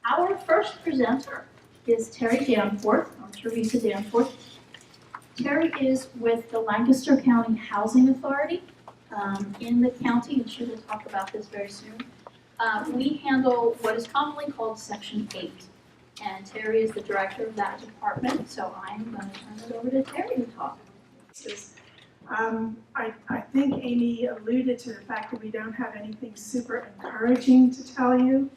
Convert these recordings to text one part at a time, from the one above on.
Our first presenter is Terry Danforth, or Teresa Danforth. Terry is with the Lancaster County Housing Authority in the county, and she will talk about this very soon. We handle what is commonly called Section 8, and Terry is the director of that department, so I'm going to turn it over to Terry to talk. I think Amy alluded to the fact that we don't have anything super encouraging to tell you.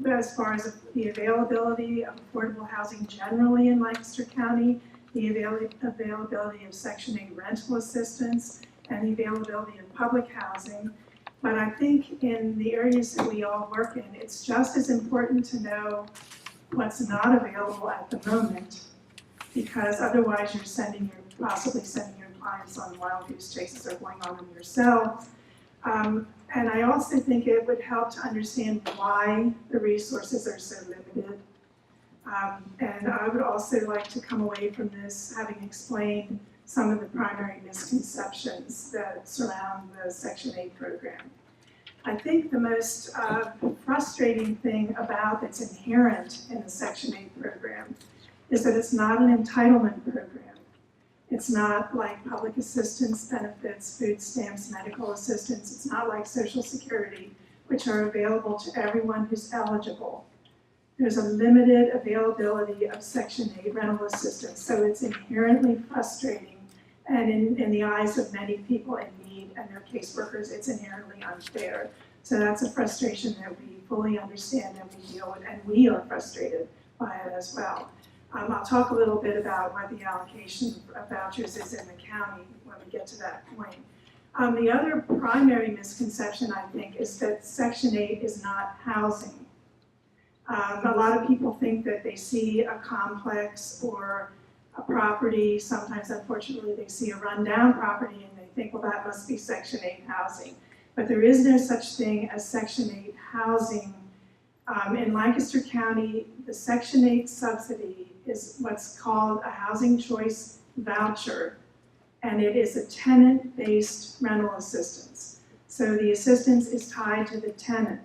But as far as the availability of affordable housing generally in Lancaster County, the availability of Section 8 rental assistance, and the availability of public housing. But I think in the areas that we all work in, it's just as important to know what's not available at the moment, because otherwise you're possibly sending your clients on wild goose chases or going on them yourself. And I also think it would help to understand why the resources are so limited. And I would also like to come away from this having explained some of the primary misconceptions that surround the Section 8 program. I think the most frustrating thing that's inherent in the Section 8 program is that it's not an entitlement program. It's not like public assistance benefits, food stamps, medical assistance. It's not like Social Security, which are available to everyone who's eligible. There's a limited availability of Section 8 rental assistance, so it's inherently frustrating, and in the eyes of many people in need and their caseworkers, it's inherently unfair. So that's a frustration that we fully understand and we deal with, and we are frustrated by it as well. I'll talk a little bit about what the allocation of vouchers is in the county when we get to that point. The other primary misconception, I think, is that Section 8 is not housing. A lot of people think that they see a complex or a property, sometimes unfortunately they see a rundown property and they think, well, that must be Section 8 housing. But there is no such thing as Section 8 housing. In Lancaster County, the Section 8 subsidy is what's called a housing choice voucher, and it is a tenant-based rental assistance. So the assistance is tied to the tenant,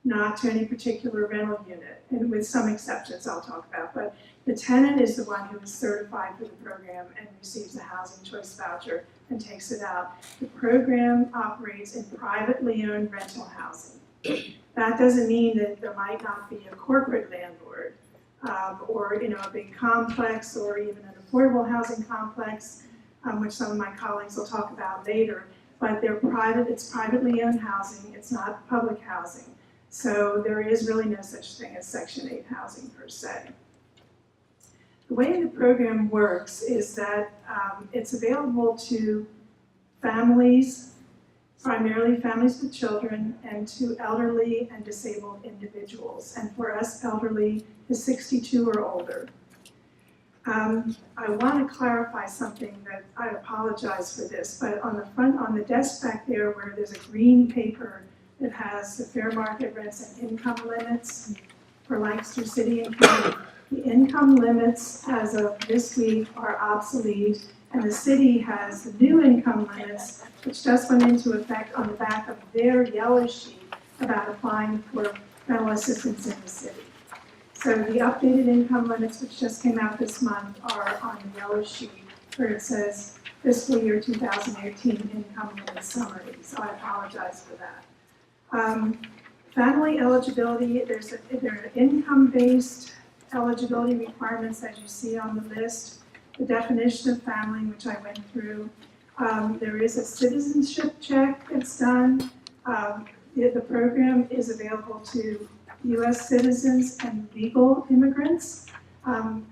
not to any particular rental unit, and with some exceptions I'll talk about. But the tenant is the one who is certified for the program and receives a housing choice voucher and takes it out. The program operates in privately owned rental housing. That doesn't mean that there might not be a corporate landlord or a big complex or even an affordable housing complex, which some of my colleagues will talk about later. But it's privately owned housing, it's not public housing. So there is really no such thing as Section 8 housing per se. The way the program works is that it's available to families, primarily families with children, and to elderly and disabled individuals. And for us, elderly is 62 or older. I want to clarify something that I apologize for this, but on the desk back there where there's a green paper that has the fair market rents and income limits for Lancaster City and County, the income limits as of this week are obsolete, and the city has the new income limits, which just went into effect on the back of their yellow sheet about applying for rental assistance in the city. So the updated income limits, which just came out this month, are on the yellow sheet where it says fiscal year 2018 income limit summary. So I apologize for that. Family eligibility, there are income-based eligibility requirements as you see on the list. The definition of family, which I went through. There is a citizenship check that's done. The program is available to U.S. citizens and legal immigrants.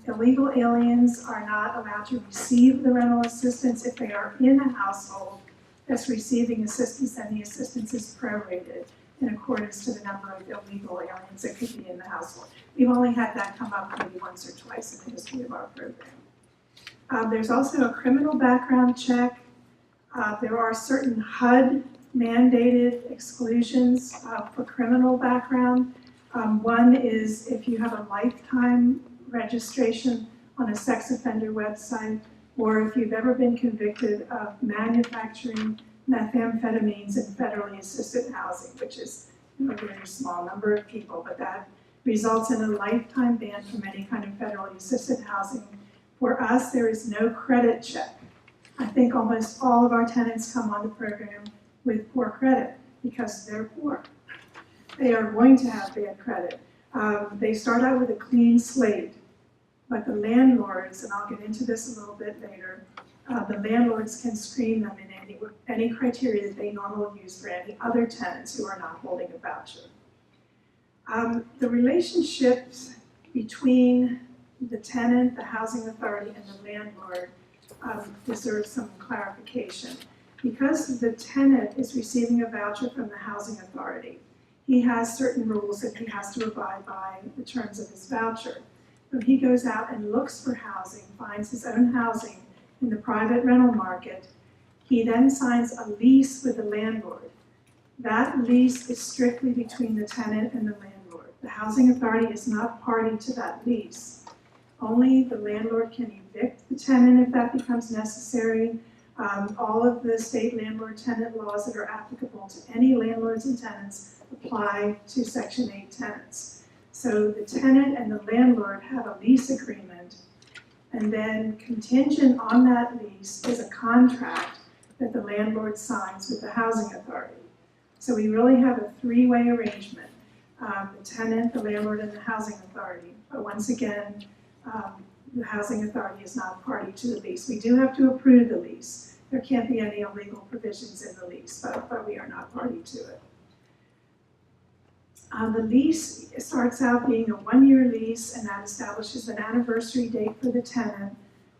Illegal aliens are not allowed to receive the rental assistance if they are in a household that's receiving assistance, and the assistance is prorated in accordance to the number of illegal aliens that could be in the household. We've only had that come up maybe once or twice in the history of our program. There's also a criminal background check. There are certain HUD mandated exclusions for criminal background. One is if you have a lifetime registration on a sex offender website, or if you've ever been convicted of manufacturing methamphetamines in federally assisted housing, which is a very small number of people, but that results in a lifetime ban from any kind of federally assisted housing. For us, there is no credit check. I think almost all of our tenants come on the program with poor credit because they're poor. They are going to have bad credit. They start out with a clean slate, but the landlords, and I'll get into this a little bit later, the landlords can screen them in any criteria that they normally use for any other tenants who are not holding a voucher. The relationships between the tenant, the housing authority, and the landlord deserve some clarification. Because the tenant is receiving a voucher from the housing authority, he has certain rules that he has to abide by the terms of his voucher. When he goes out and looks for housing, finds his own housing in the private rental market, he then signs a lease with the landlord. That lease is strictly between the tenant and the landlord. The housing authority is not party to that lease. Only the landlord can evict the tenant if that becomes necessary. All of the state landlord-tenant laws that are applicable to any landlords and tenants apply to Section 8 tenants. So the tenant and the landlord have a lease agreement, and then contingent on that lease is a contract that the landlord signs with the housing authority. So we really have a three-way arrangement, the tenant, the landlord, and the housing authority. But once again, the housing authority is not a party to the lease. We do have to approve the lease. There can't be any illegal provisions in the lease, but we are not party to it. The lease starts out being a one-year lease, and that establishes an anniversary date for the tenant.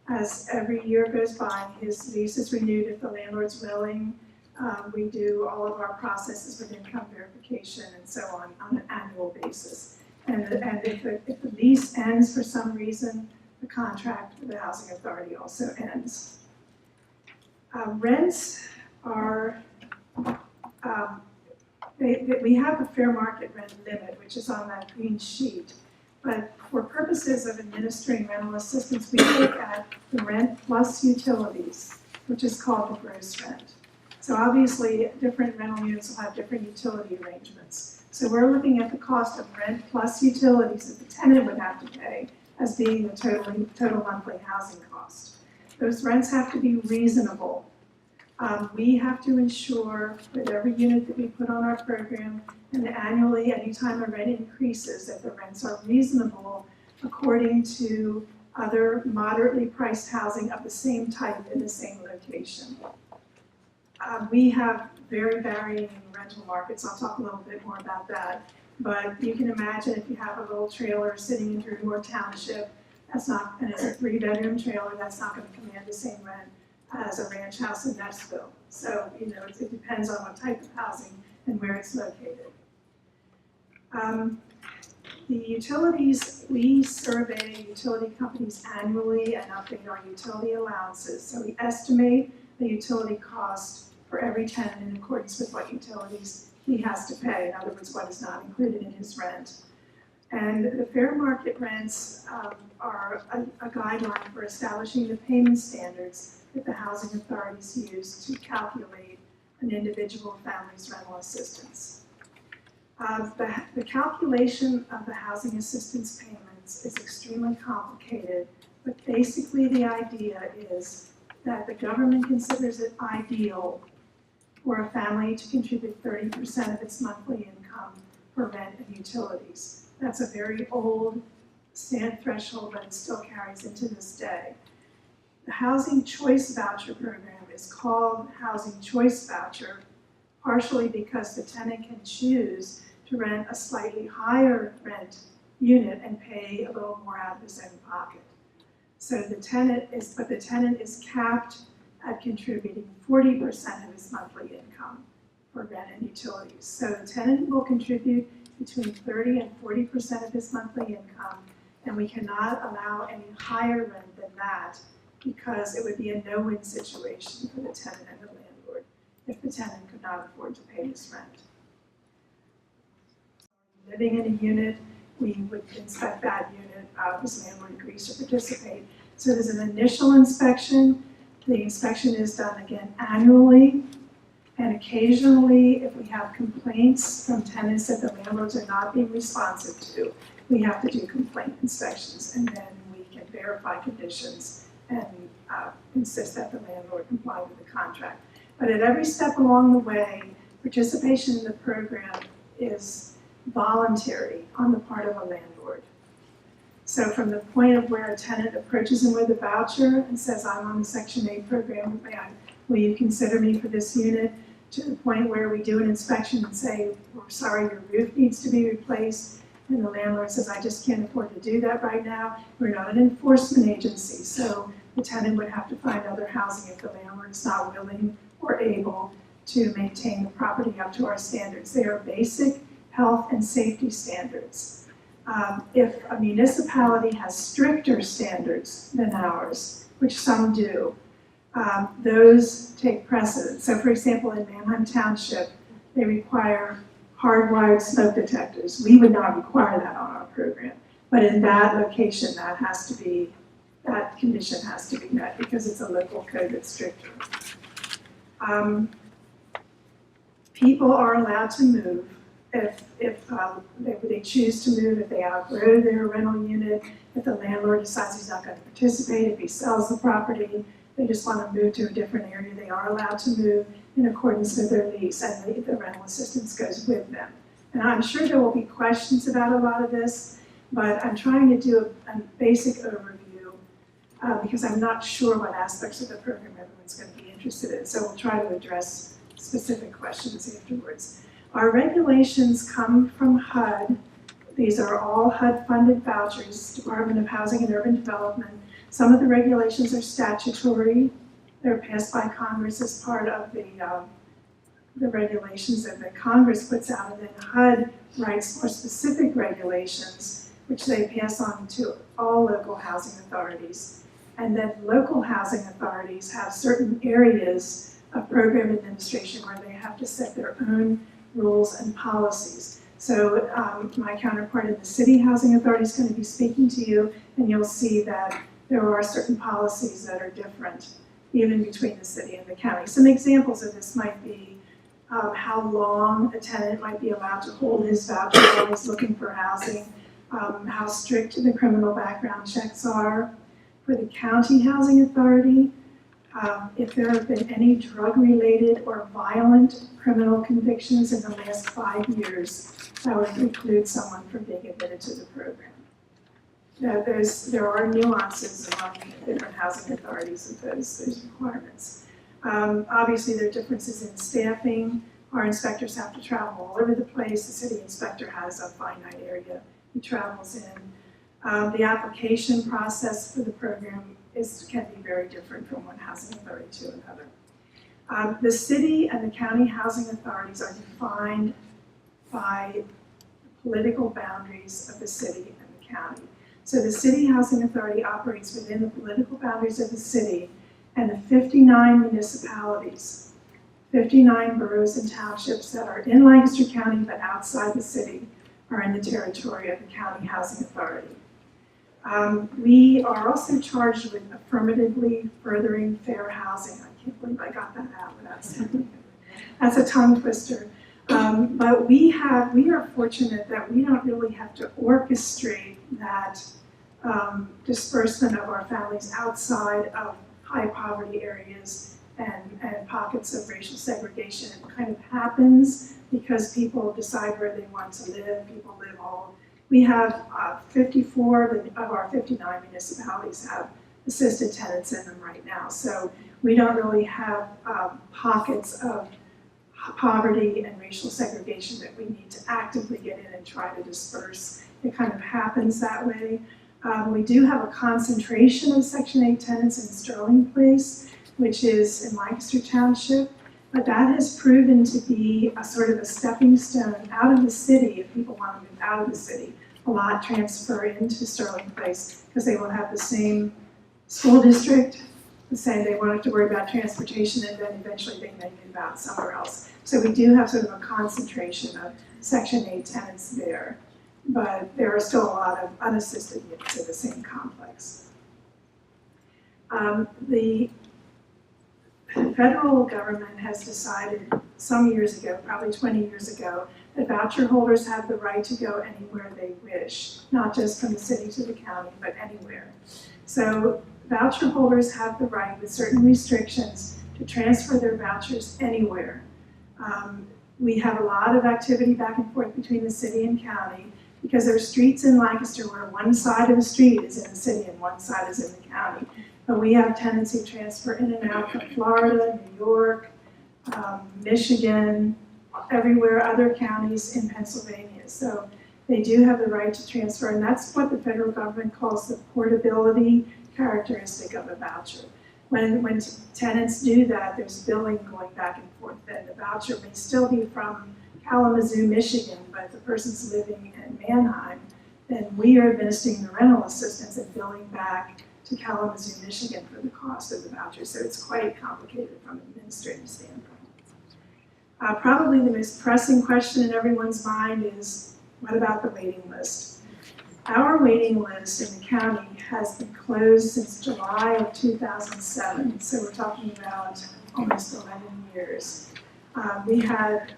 As every year goes by, his lease is renewed if the landlord's willing. We do all of our processes with income verification and so on an annual basis. And if the lease ends for some reason, the contract with the housing authority also ends. Rents are, we have a fair market rent limit, which is on that green sheet. But for purposes of administering rental assistance, we look at the rent plus utilities, which is called the gross rent. So obviously, different rental units will have different utility arrangements. So we're looking at the cost of rent plus utilities that the tenant would have to pay as being the total monthly housing cost. Those rents have to be reasonable. We have to ensure with every unit that we put on our program, and annually, anytime a rent increases, that the rents are reasonable according to other moderately priced housing of the same type in the same location. We have very varying rental markets. I'll talk a little bit more about that. But you can imagine if you have a little trailer sitting in Drewmore Township, that's not, and it's a 3-bedroom trailer, that's not going to command the same rent as a ranch house in Nashville. So, you know, it depends on what type of housing and where it's located. The utilities, we survey utility companies annually and update our utility allowances. So we estimate the utility cost for every tenant in accordance with what utilities he has to pay. In other words, what is not included in his rent. And the fair market rents are a guideline for establishing the payment standards that the housing authorities use to calculate an individual family's rental assistance. The calculation of the housing assistance payments is extremely complicated, but basically the idea is that the government considers it ideal for a family to contribute 30% of its monthly income for rent and utilities. That's a very old stand threshold, but it still carries into this day. The Housing Choice Voucher Program is called Housing Choice Voucher, partially because the tenant can choose to rent a slightly higher rent unit and pay a little more out of his own pocket. So the tenant is capped at contributing 40% of his monthly income for rent and utilities. So the tenant will contribute between 30 and 40% of his monthly income, and we cannot allow any higher rent than that because it would be a no-win situation for the tenant and the landlord if the tenant could not afford to pay his rent. Living in a unit, we would inspect that unit, his landlord agrees to participate. So there's an initial inspection. The inspection is done again annually, and occasionally, if we have complaints from tenants that the landlords are not being responsive to, we have to do complaint inspections, and then we can verify conditions and insist that the landlord comply with the contract. But at every step along the way, participation in the program is voluntary on the part of a landlord. So from the point of where a tenant approaches him with a voucher and says, I'm on the Section 8 program, will you consider me for this unit? To the point where we do an inspection and say, we're sorry, your roof needs to be replaced. And the landlord says, I just can't afford to do that right now. We're not an enforcement agency, so the tenant would have to find other housing if the landlord is not willing or able to maintain the property up to our standards. They are basic health and safety standards. If a municipality has stricter standards than ours, which some do, those take precedence. So for example, in Manheim Township, they require hardwired smoke detectors. We would not require that on our program. But in that location, that condition has to be met because it's a local code that's stricter. People are allowed to move if they choose to move, if they outgrow their rental unit, if the landlord decides he's not going to participate, if he sells the property, they just want to move to a different area, they are allowed to move in accordance with their lease, and the rental assistance goes with them. And I'm sure there will be questions about a lot of this, but I'm trying to do a basic overview because I'm not sure what aspects of the program everyone's going to be interested in, so we'll try to address specific questions afterwards. Our regulations come from HUD. These are all HUD-funded vouchers, Department of Housing and Urban Development. Some of the regulations are statutory. They're passed by Congress as part of the regulations that the Congress puts out, and then HUD writes more specific regulations, which they pass on to all local housing authorities. And then local housing authorities have certain areas of program administration where they have to set their own rules and policies. So my counterpart in the city housing authority is going to be speaking to you, and you'll see that there are certain policies that are different, even between the city and the county. Some examples of this might be how long a tenant might be allowed to hold his voucher while he's looking for housing, how strict the criminal background checks are. For the county housing authority, if there have been any drug-related or violent criminal convictions in the last 5 years, that would preclude someone from being admitted to the program. Now, there are nuances among different housing authorities of those requirements. Obviously, there are differences in staffing. Our inspectors have to travel all over the place. The city inspector has a finite area he travels in. The application process for the program can be very different from one housing authority to another. The city and the county housing authorities are defined by political boundaries of the city and the county. So the city housing authority operates within the political boundaries of the city, and the 59 municipalities, 59 boroughs and townships that are in Lancaster County but outside the city are in the territory of the county housing authority. We are also charged with affirmatively furthering fair housing. I can't believe I got that out without saying it. That's a tongue twister. But we are fortunate that we don't really have to orchestrate that disbursement of our families outside of high poverty areas and pockets of racial segregation. It kind of happens because people decide where they want to live. People live all. We have 54 of our 59 municipalities have assisted tenants in them right now. So we don't really have pockets of poverty and racial segregation that we need to actively get in and try to disperse. It kind of happens that way. We do have a concentration of Section 8 tenants in Sterling Place, which is in Lancaster Township, but that has proven to be a sort of a stepping stone out of the city. If people want to move out of the city, a lot transfer into Sterling Place because they will have the same school district, the same, they won't have to worry about transportation, and then eventually they may move out somewhere else. So we do have sort of a concentration of Section 8 tenants there, but there are still a lot of unassisted units in the same complex. The federal government has decided some years ago, probably 20 years ago, that voucher holders have the right to go anywhere they wish, not just from the city to the county, but anywhere. So voucher holders have the right, with certain restrictions, to transfer their vouchers anywhere. We have a lot of activity back and forth between the city and county because there are streets in Lancaster where one side of the street is in the city and one side is in the county. But we have tendency to transfer in and out from Florida, New York, Michigan, everywhere, other counties in Pennsylvania. So they do have the right to transfer, and that's what the federal government calls the portability characteristic of a voucher. When tenants do that, there's billing going back and forth. Then the voucher may still be from Kalamazoo, Michigan, but if the person's living in Manheim, then we are administering the rental assistance and billing back to Kalamazoo, Michigan for the cost of the voucher. So it's quite complicated from an administrative standpoint. Probably the most pressing question in everyone's mind is, what about the waiting list? Our waiting list in the county has been closed since July of 2007, so we're talking about almost 11 years. We had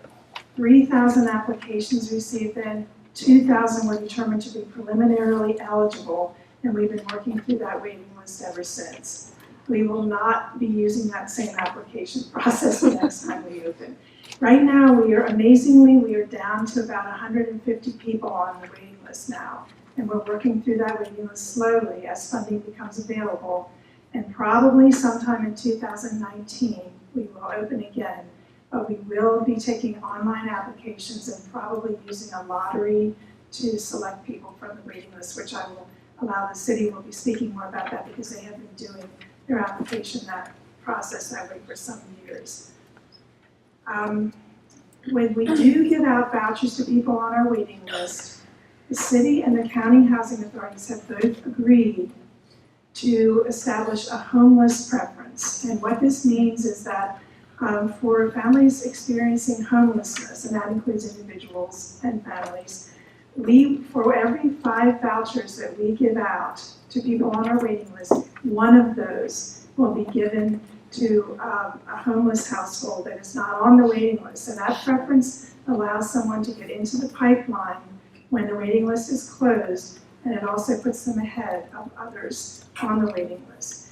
3,000 applications received then, 2,000 were determined to be preliminarily eligible, and we've been working through that waiting list ever since. We will not be using that same application process the next time we open. Right now, we are down to about 150 people on the waiting list now. And we're working through that waiting list slowly as funding becomes available. And probably sometime in 2019, we will open again. But we will be taking online applications and probably using a lottery to select people from the waiting list, which I will allow the city will be speaking more about that because they have been doing their application process that way for some years. When we do give out vouchers to people on our waiting list, the city and the county housing authorities have both agreed to establish a homeless preference. And what this means is that for families experiencing homelessness, and that includes individuals and families, for every 5 vouchers that we give out to people on our waiting list, one of those will be given to a homeless household that is not on the waiting list. So that preference allows someone to get into the pipeline when the waiting list is closed, and it also puts them ahead of others on the waiting list.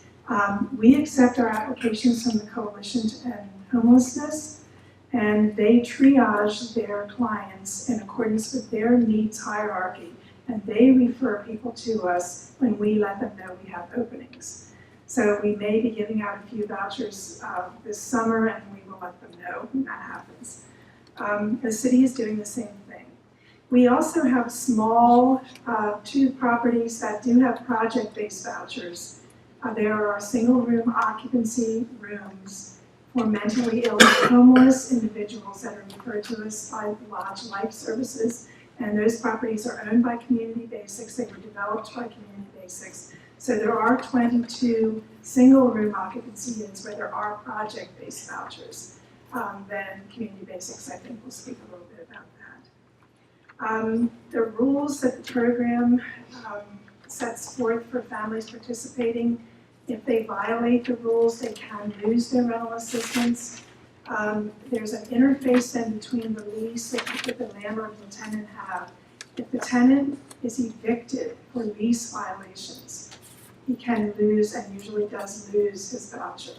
We accept our applications from the Coalition to End Homelessness, and they triage their clients in accordance with their needs hierarchy, and they refer people to us when we let them know we have openings. So we may be giving out a few vouchers this summer, and we will let them know when that happens. The city is doing the same thing. We also have small 2 properties that do have project-based vouchers. There are single-room occupancy rooms for mentally ill and homeless individuals that are referred to us by Lodge Life Services, and those properties are owned by Community Basics. They were developed by Community Basics. So there are 22 single-room occupancy units where there are project-based vouchers. Then Community Basics, I think, will speak a little bit about that. The rules that the program sets forth for families participating, if they violate the rules, they can lose their rental assistance. There's an interface then between the lease that the landlord and the tenant have. If the tenant is evicted for lease violations, he can lose, and usually does lose, his voucher.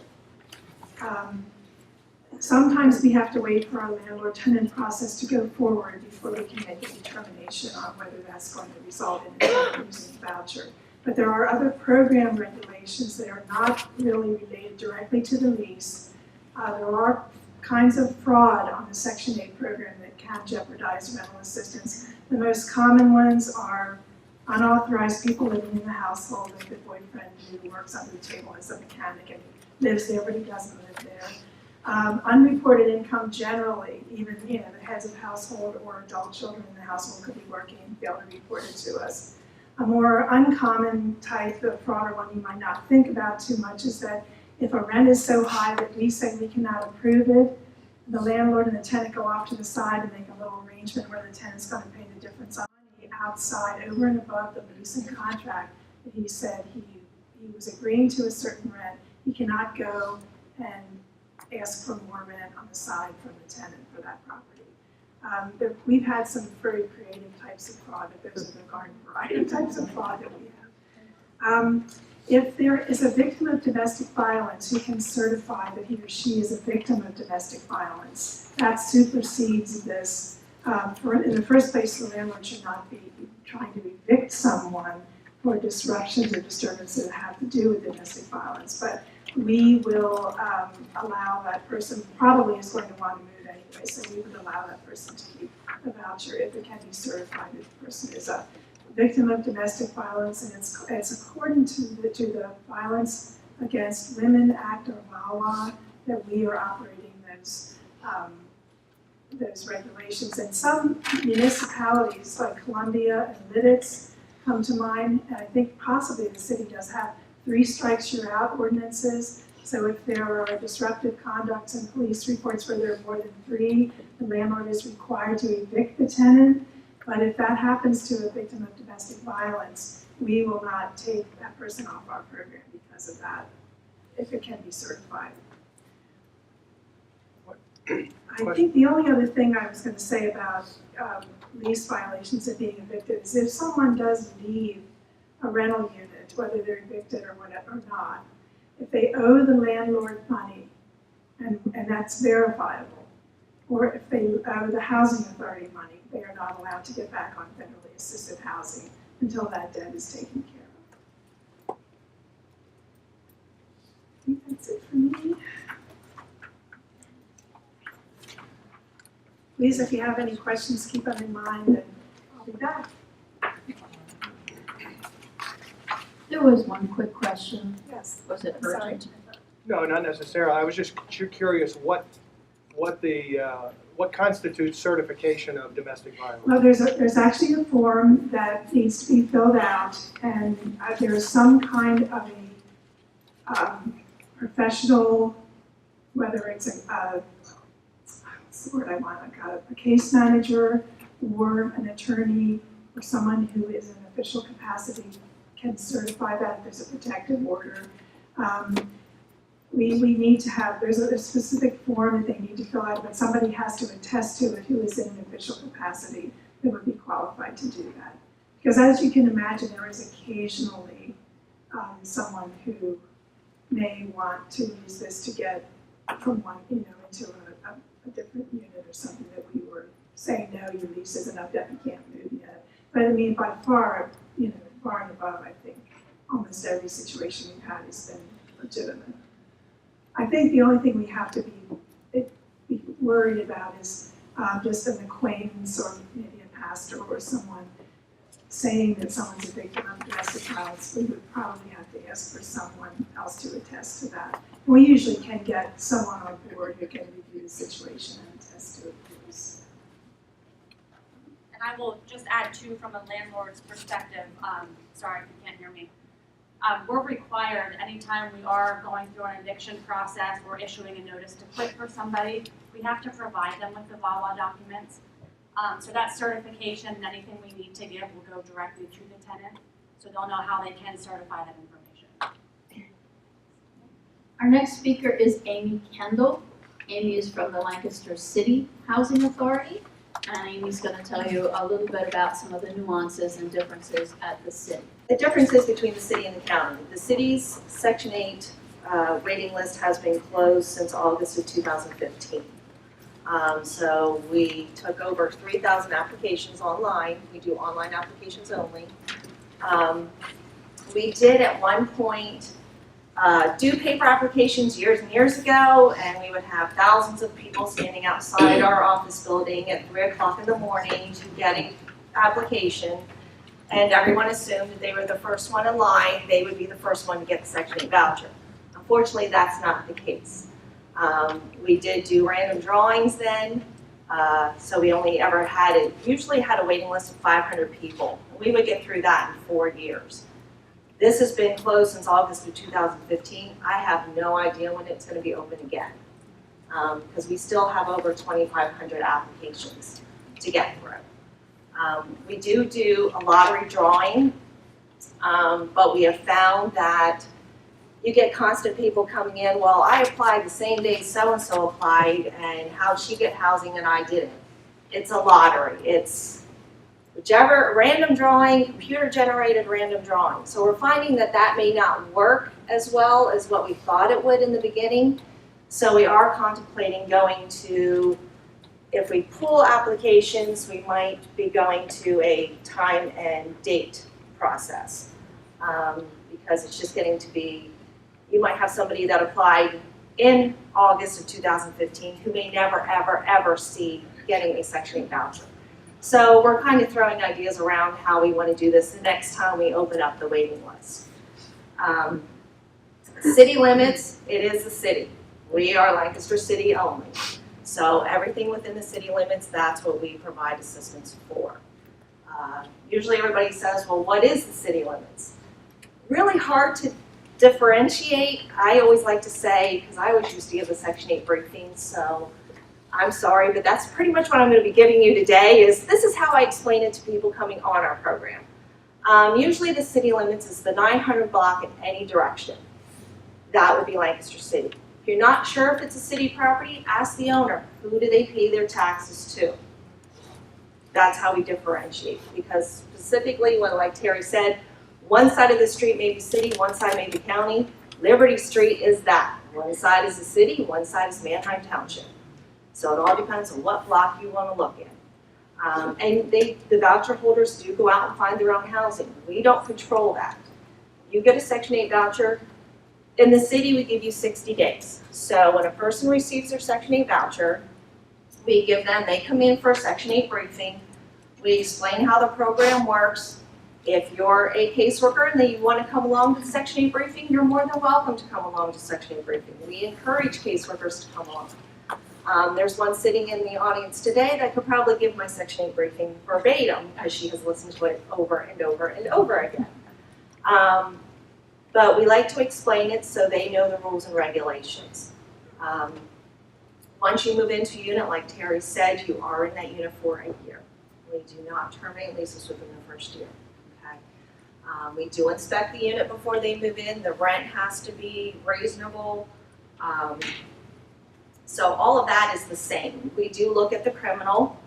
Sometimes we have to wait for our landlord-tenant process to go forward before we can make a determination on whether that's going to result in losing the voucher. But there are other program regulations that are not really related directly to the lease. There are kinds of fraud on the Section 8 program that can jeopardize rental assistance. The most common ones are unauthorized people living in the household, like the boyfriend who works under the table as a mechanic and lives there but he doesn't live there. Unreported income generally, even the heads of household or adult children in the household could be working and be able to report it to us. A more uncommon type of fraud, or one you might not think about too much, is that if a rent is so high that we say we cannot approve it, the landlord and the tenant go off to the side and make a little arrangement where the tenant's going to pay the difference on money outside, over and above the lease and contract that he said he was agreeing to a certain rent. He cannot go and ask for more rent on the side from the tenant for that property. We've had some very creative types of fraud, but those are the garden variety types of fraud that we have. If there is a victim of domestic violence who can certify that he or she is a victim of domestic violence, that supersedes this. In the first place, the landlord should not be trying to evict someone for disruptions or disturbances that have to do with domestic violence. But we will allow that person, probably is going to want to move anyway, so we would allow that person to keep a voucher if it can be certified that the person is a victim of domestic violence, and it's according to the Violence Against Women Act, or VAWA, that we are operating those regulations. And some municipalities like Columbia and Lidditz come to mind, and I think possibly the city does have 3 strikes you're out ordinances. So if there are disruptive conducts and police reports where there are more than 3, the landlord is required to evict the tenant. But if that happens to a victim of domestic violence, we will not take that person off our program because of that, if it can be certified. I think the only other thing I was going to say about lease violations and being evicted is if someone does leave a rental unit, whether they're evicted or whatever or not, if they owe the landlord money, and that's verifiable, or if they owe the housing authority money, they are not allowed to get back on federally assisted housing until that debt is taken care of. I think that's it for me. Please, if you have any questions, keep them in mind, and I'll be back. There was one quick question. Yes. Was it I'm sorry. urgent? No, not necessarily. I was just curious what constitutes certification of domestic violence? Well, there's actually a form that needs to be filled out, and there's some kind of a professional, whether it's what's the word I want, like a case manager or an attorney or someone who is in official capacity can certify that if there's a protective order. We need to have, there's a specific form that they need to fill out, but somebody has to attest to it who is in an official capacity that would be qualified to do that. Because as you can imagine, there is occasionally someone who may want to use this to get from one, into a different unit or something that we were saying, no, your lease isn't up yet, you can't move yet. But I mean, by far, far and above, I think almost every situation we've had has been legitimate. I think the only thing we have to be worried about is just an acquaintance or maybe a pastor or someone saying that someone's a victim of domestic violence. We would probably have to ask for someone else to attest to that. We usually can get someone on board who can review the situation and attest to it. And I will just add too, from a landlord's perspective, sorry if you can't hear me. We're required, anytime we are going through an eviction process or issuing a notice to quit for somebody, we have to provide them with the VAWA documents. So that certification and anything we need to give will go directly to the tenant, so they'll know how they can certify that information. Our next speaker is Amy Kendall. Amy is from the Lancaster City Housing Authority, and Amy's going to tell you a little bit about some of the nuances and differences at the city. The differences between the city and the county. The city's Section 8 rating list has been closed since August of 2015. So we took over 3,000 applications online. We do online applications only. We did at one point do paper applications years and years ago, and we would have thousands of people standing outside our office building at 3 o'clock in the morning to get an application. And everyone assumed that they were the first one in line, they would be the first one to get the Section 8 voucher. Unfortunately, that's not the case. We did do random drawings then, so we only ever usually had a waiting list of 500 people. We would get through that in 4 years. This has been closed since August of 2015. I have no idea when it's going to be open again, because we still have over 2,500 applications to get through. We do a lottery drawing, but we have found that you get constant people coming in, well, I applied the same day so-and-so applied, and how'd she get housing and I didn't? It's a lottery. It's whichever, random drawing, computer-generated random drawing. So we're finding that that may not work as well as what we thought it would in the beginning. So we are contemplating going to, if we pull applications, we might be going to a time and date process. Because it's just getting to be, you might have somebody that applied in August of 2015 who may never, ever, ever see getting a Section 8 voucher. So we're kind of throwing ideas around how we want to do this the next time we open up the waiting list. City limits, it is the city. We are Lancaster City only. So everything within the city limits, that's what we provide assistance for. Usually everybody says, well, what is the city limits? Really hard to differentiate. I always like to say, because I always used to give the Section 8 briefings, so I'm sorry, but that's pretty much what I'm going to be giving you today. This is how I explain it to people coming on our program. Usually the city limits is the 900 block in any direction. That would be Lancaster City. If you're not sure if it's a city property, ask the owner. Who do they pay their taxes to? That's how we differentiate. Because specifically, when, like Terry said, one side of the street may be city, one side may be county. Liberty Street is that. One side is the city, one side is Manheim Township. So it all depends on what block you want to look in. And the voucher holders do go out and find their own housing. We don't control that. You get a Section 8 voucher. In the city, we give you 60 days. So when a person receives their Section 8 voucher, we give them, they come in for a Section 8 briefing. We explain how the program works. If you're a caseworker and you want to come along to the Section 8 briefing, you're more than welcome to come along to Section 8 briefing. We encourage caseworkers to come along. There's one sitting in the audience today that could probably give my Section 8 briefing verbatim because she has listened to it over and over and over again. But we like to explain it so they know the rules and regulations. Once you move into a unit, like Terry said, you are in that unit for a year. We do not terminate leases within the first year. Okay? We do inspect the unit before they move in. The rent has to be reasonable. So all of that is the same. We do look at the criminal.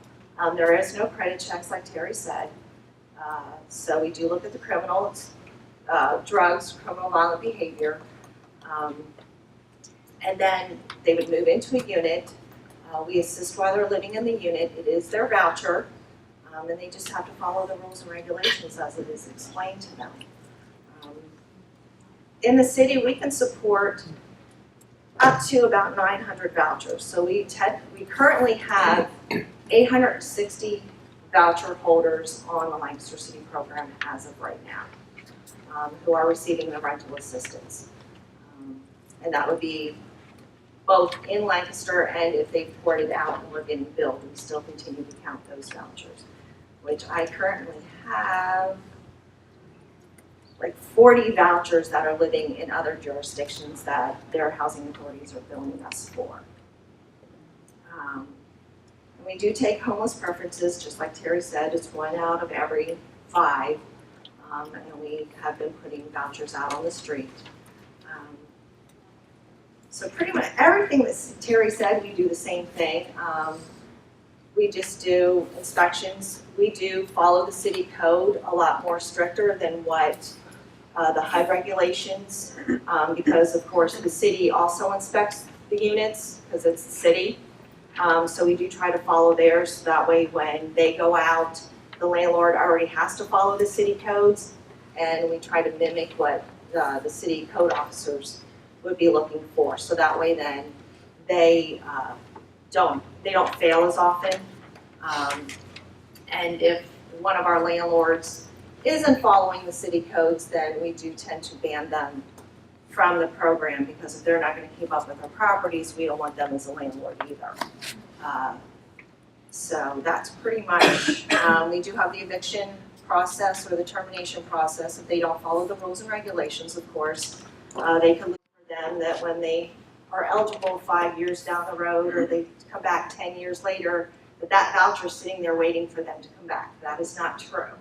There is no credit checks, like Terry said. So we do look at the criminal. It's drugs, criminal violent behavior. And then they would move into a unit. We assist while they're living in the unit. It is their voucher. And they just have to follow the rules and regulations as it is explained to them. In the city, we can support up to about 900 vouchers. So we currently have 860 voucher holders on the Lancaster City program as of right now, who are receiving the rental assistance. And that would be both in Lancaster and if they've ported out and we're getting billed, we still continue to count those vouchers, which I currently have like 40 vouchers that are living in other jurisdictions that their housing authorities are billing us for. And we do take homeless preferences, just like Terry said, it's 1 out of every 5. And we have been putting vouchers out on the street. So pretty much everything that Terry said, we do the same thing. We just do inspections. We do follow the city code a lot more stricter than what the HUD regulations, because of course the city also inspects the units because it's the city. So we do try to follow theirs, so that way when they go out, the landlord already has to follow the city codes, and we try to mimic what the city code officers would be looking for. So that way then they don't fail as often. And if one of our landlords isn't following the city codes, then we do tend to ban them from the program, because if they're not going to keep up with our properties, we don't want them as a landlord either. So that's pretty much, we do have the eviction process or the termination process. If they don't follow the rules and regulations, of course, they can look for them that when they are eligible 5 years down the road, or they come back 10 years later, that voucher is sitting there waiting for them to come back. That is not true.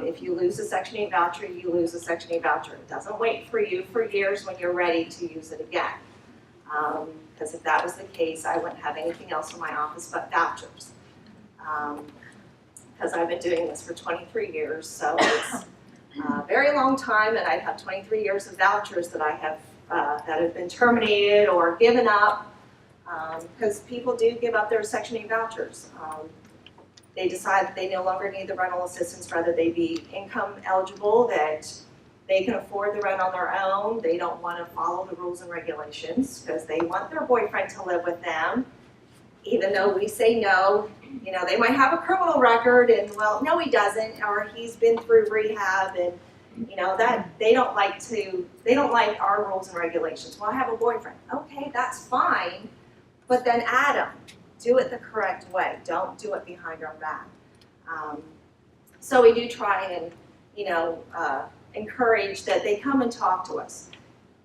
If you lose a Section 8 voucher, you lose a Section 8 voucher. It doesn't wait for you for years when you're ready to use it again. Because if that was the case, I wouldn't have anything else in my office but vouchers. Because I've been doing this for 23 years, so it's a very long time, and I've had 23 years of vouchers that I have that have been terminated or given up, because people do give up their Section 8 vouchers. They decide that they no longer need the rental assistance, rather they be income eligible, that they can afford the rent on their own. They don't want to follow the rules and regulations because they want their boyfriend to live with them, even though we say no. You know, they might have a criminal record and, well, no he doesn't, or he's been through rehab, and you know, that they don't like our rules and regulations. Well, I have a boyfriend. Okay, that's fine, but then add them. Do it the correct way. Don't do it behind our back. So we do try and, you know, encourage that they come and talk to us.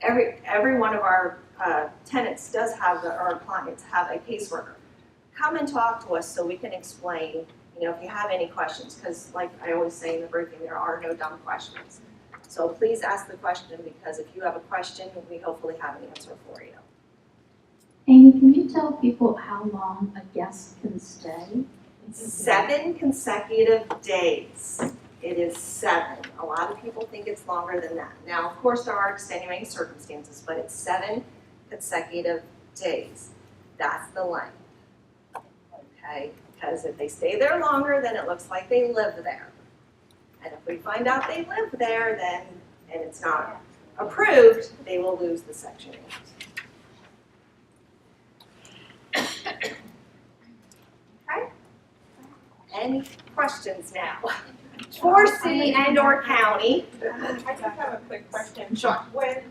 Every one of our tenants does have, our clients have a caseworker. Come and talk to us so we can explain, you know, if you have any questions, because like I always say in the briefing, there are no dumb questions. So please ask the question, because if you have a question, we hopefully have an answer for you. Amy, can you tell people how long a guest can stay? 7 consecutive days. It is 7. A lot of people think it's longer than that. Now, of course, there are extenuating circumstances, but it's 7 consecutive days. That's the length. Okay? Because if they stay there longer, then it looks like they live there. And if we find out they live there, then, and it's not approved, they will lose the Section 8. Okay? Any questions now? For city and or county. I just have a quick question. Sure. When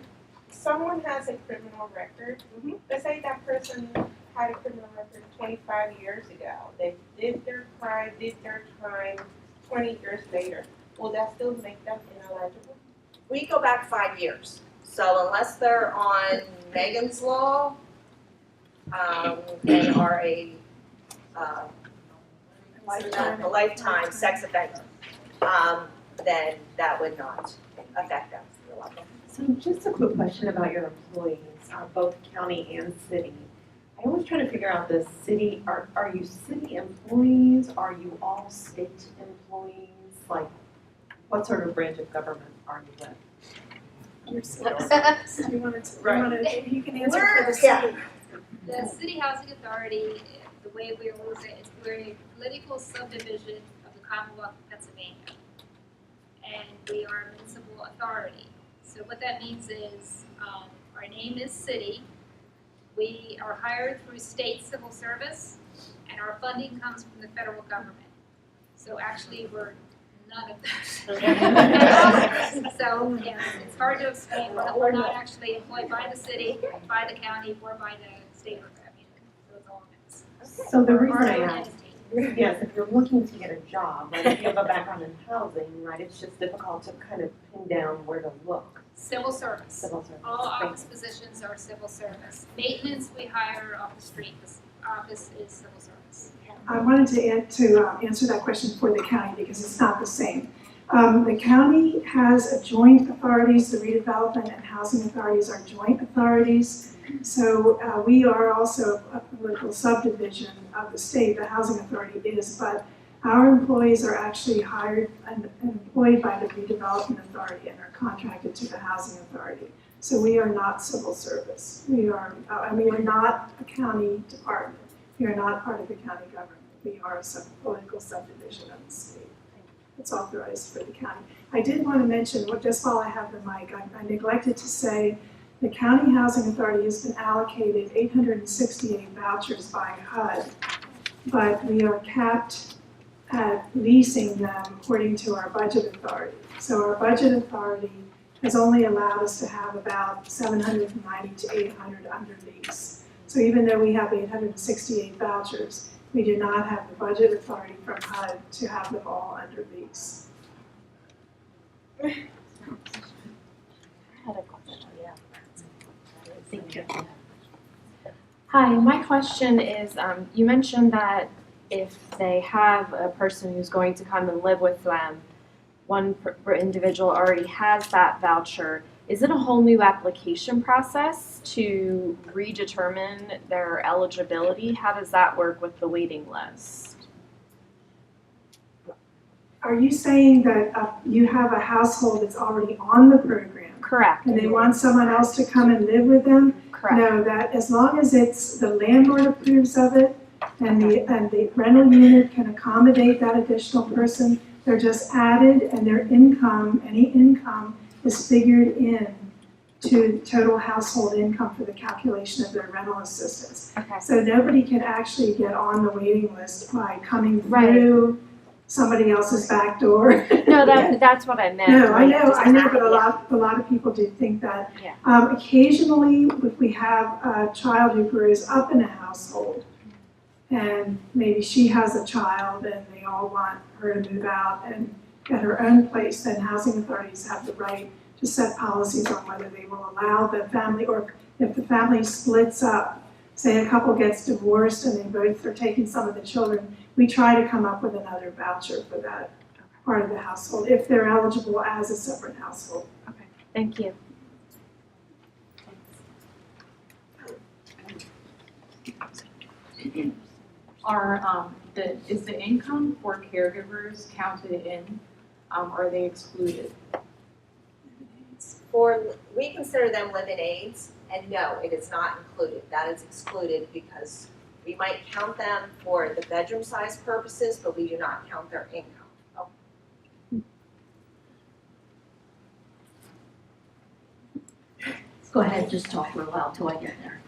someone has a criminal record, Mhm. let's say that person had a criminal record 25 years ago, they did their crime, did their time 20 years later, will that still make them ineligible? We go back 5 years. So unless they're on Megan's Law, and are a lifetime sex offender, then that would not affect them. You're welcome. So just a quick question about your employees, both county and city. I always try to figure out the city, are you city employees? Are you all state employees? Like, what sort of branch of government are you with? You can answer for the city. The City Housing Authority, the way we always say, is we're a political subdivision of the Commonwealth of Pennsylvania. And we are a municipal authority. So what that means is, our name is city. We are hired through state civil service, and our funding comes from the federal government. So actually, we're none of that. So, yeah, it's hard to explain, but we're not actually employed by the city, by the county, or by the state or so it's all mixed. So the We're reason our I own ask, entity. yes, if you're looking to get a job, like if you have a background in housing, right, it's just difficult to kind of pin down where to look. Civil service. Civil service. All Thank office positions are civil service. Maintenance, we hire off the street. This office is civil service. I wanted to answer that question for the county because it's not the same. The county has a joint authorities, the redevelopment and housing authorities are joint authorities. So we are also a political subdivision of the state, the housing authority is, but our employees are actually hired and employed by the redevelopment authority and are contracted to the housing authority. So we are not civil service. We are not a county department. We are not part of the county government. We are a political subdivision of the state. It's authorized for the county. I did want to mention, just while I have the mic, I neglected to say the County Housing Authority has been allocated 868 vouchers by HUD, but we are capped at leasing them according to our budget authority. So our budget authority has only allowed us to have about 790 to 800 under lease. So even though we have 868 vouchers, we do not have the budget authority from HUD to have them all under lease. Hi, my question is, you mentioned that if they have a person who's going to come and live with them, individual already has that voucher, is it a whole new application process to redetermine their eligibility? How does that work with the waiting list? Are you saying that you have a household that's already on the program Correct. and they want someone else to come and live with them? Correct. No, that as long as it's, the landlord approves of it and the rental unit can accommodate that additional person, they're just added and their income, any income is figured in to total household income for the calculation of their rental assistance. Okay. So nobody can actually get on the waiting list by coming Right. through somebody else's back door. No, that's what I meant. No, I like, know, just but yeah. a lot of people do think that. Yeah. Occasionally, if we have a child who grows up in a household, and maybe she has a child and they all want her to move out and get her own place, then housing authorities have the right to set policies on whether they will allow the family, or if the family splits up, say a couple gets divorced and they both are taking some of the children, we try to come up with another voucher for that part of the household, if they're eligible as a separate household. Okay. Thank you. Is the income for caregivers counted in, or are they excluded? We consider them living aids, and no, it is not included. That is excluded because we might count them for the bedroom size purposes, but we do not count their income. Go ahead, just talk for a while till I get there.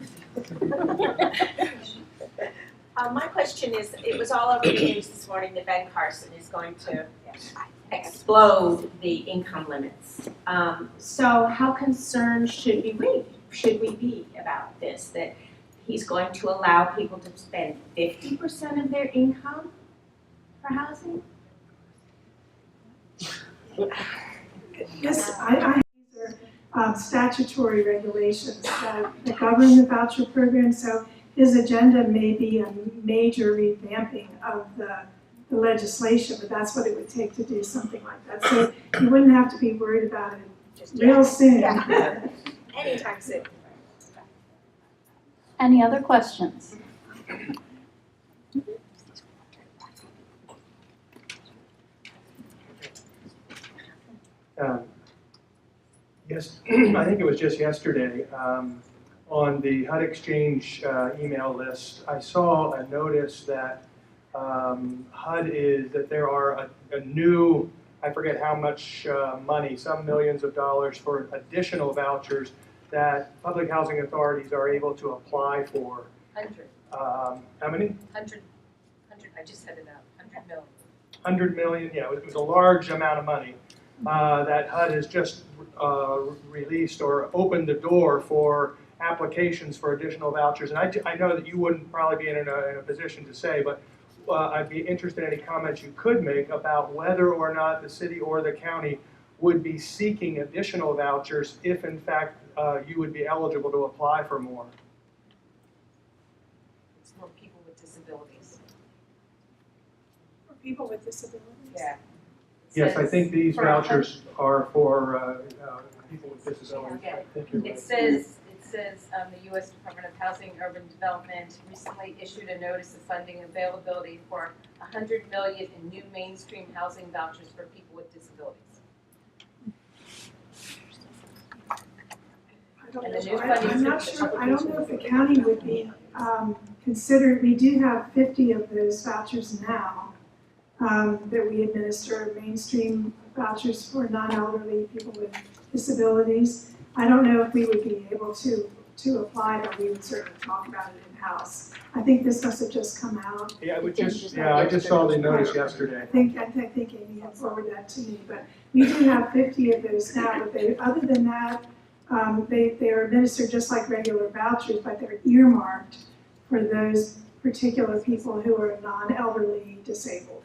My question is, it was all over the news this morning that Ben Carson is going to explode the income limits. So how concerned should we be about this, that he's going to allow people to spend 50% of their income for housing? Yes, I these are statutory regulations that govern the voucher program, so his agenda may be a major revamping of the legislation, but that's what it would take to do something like that. So you wouldn't have to be worried about it real soon. Yeah. Anytime soon. Any other questions? Yes, I think it was just yesterday, on the HUD Exchange email list, I saw a notice that that there are a new, I forget how much money, some millions of dollars for additional vouchers that public housing authorities are able to apply for. 100. How many? 100, I just said it out, 100 million. 100 million, yeah, it was a large amount of money that HUD has just released or opened the door for applications for additional vouchers. And I know that you wouldn't probably be in a position to say, but I'd be interested in any comments you could make about whether or not the city or the county would be seeking additional vouchers if in fact you would be eligible to apply for more. It's for people with disabilities. For people with disabilities. Yeah. Yes, I think these vouchers are for people with disabilities. Yeah. particularly. It says the U.S. Department of Housing and Urban Development recently issued a notice of funding availability for $100 million in new mainstream housing vouchers for people with disabilities. I don't And the know. new funding I'm not is sure, I don't know if the county would be considered, we do have 50 of those vouchers now that we administer, mainstream vouchers for non-elderly people with disabilities. I don't know if we would be able to apply, but we would certainly talk about it in-house. I think this must have just come out. Yeah, I just saw the notice yesterday. I think Amy had forwarded that to me, but we do have 50 of those now, but other than that, they are administered just like regular vouchers, but they're earmarked for those particular people who are non-elderly disabled.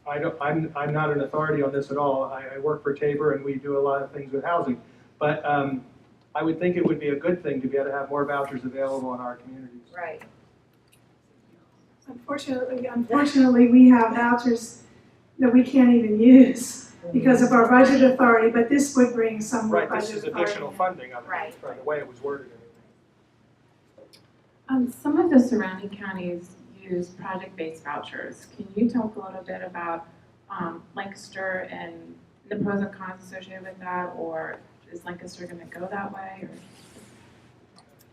I'm not an authority on this at all. I work for Tabor and we do a lot of things with housing. But I would think it would be a good thing to be able to have more vouchers available in our communities. Right. Unfortunately, we have vouchers that we can't even use because of our budget authority, but this would bring some more Right, budget this authority. is additional funding of it, Right. for the way it was worded. Some of the surrounding counties use project-based vouchers. Can you talk a little bit about Lancaster and the pros and cons associated with that, or is Lancaster gonna go that way, or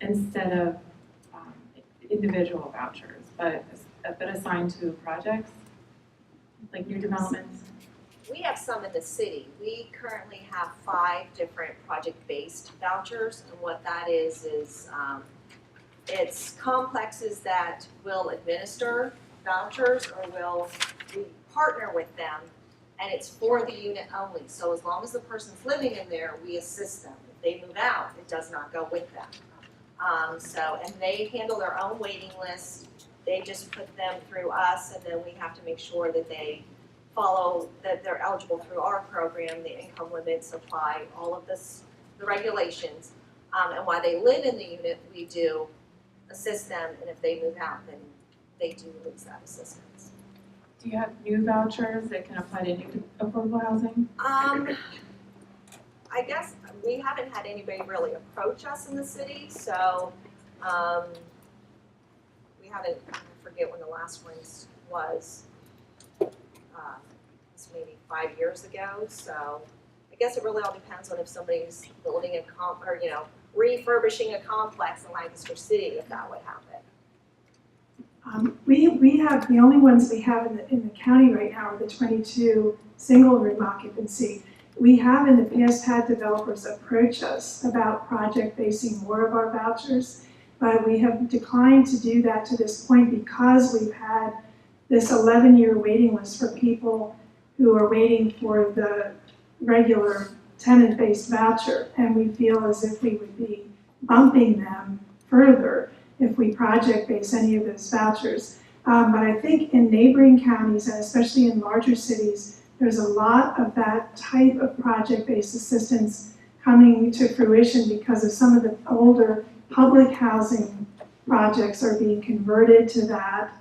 instead of individual vouchers, but assigned to projects, like new developments? We have some in the city. We currently have 5 different project-based vouchers, and what that is it's complexes that will administer vouchers or we partner with them, and it's for the unit only. So as long as the person's living in there, we assist them. If they move out, it does not go with them. And they handle their own waiting list. They just put them through us, and then we have to make sure that they follow, that they're eligible through our program, the income limits apply, all of this, the regulations. And while they live in the unit, we do assist them, and if they move out, then they do lose that assistance. Do you have new vouchers that can apply to new affordable housing? I guess we haven't had anybody really approach us in the city, so, we haven't, I forget when the last one was. It's maybe 5 years ago, so I guess it really all depends on if somebody's building refurbishing a complex in Lancaster City, if that would happen. We have, the only ones we have in the county right now are the 22 single room occupancy. We have in the past had developers approach us about project basing more of our vouchers, but we have declined to do that to this point because we've had this 11-year waiting list for people who are waiting for the regular tenant-based voucher, and we feel as if we would be bumping them further if we project-base any of those vouchers. But I think in neighboring counties, and especially in larger cities, there's a lot of that type of project-based assistance coming to fruition because of some of the older public housing projects are being converted to that.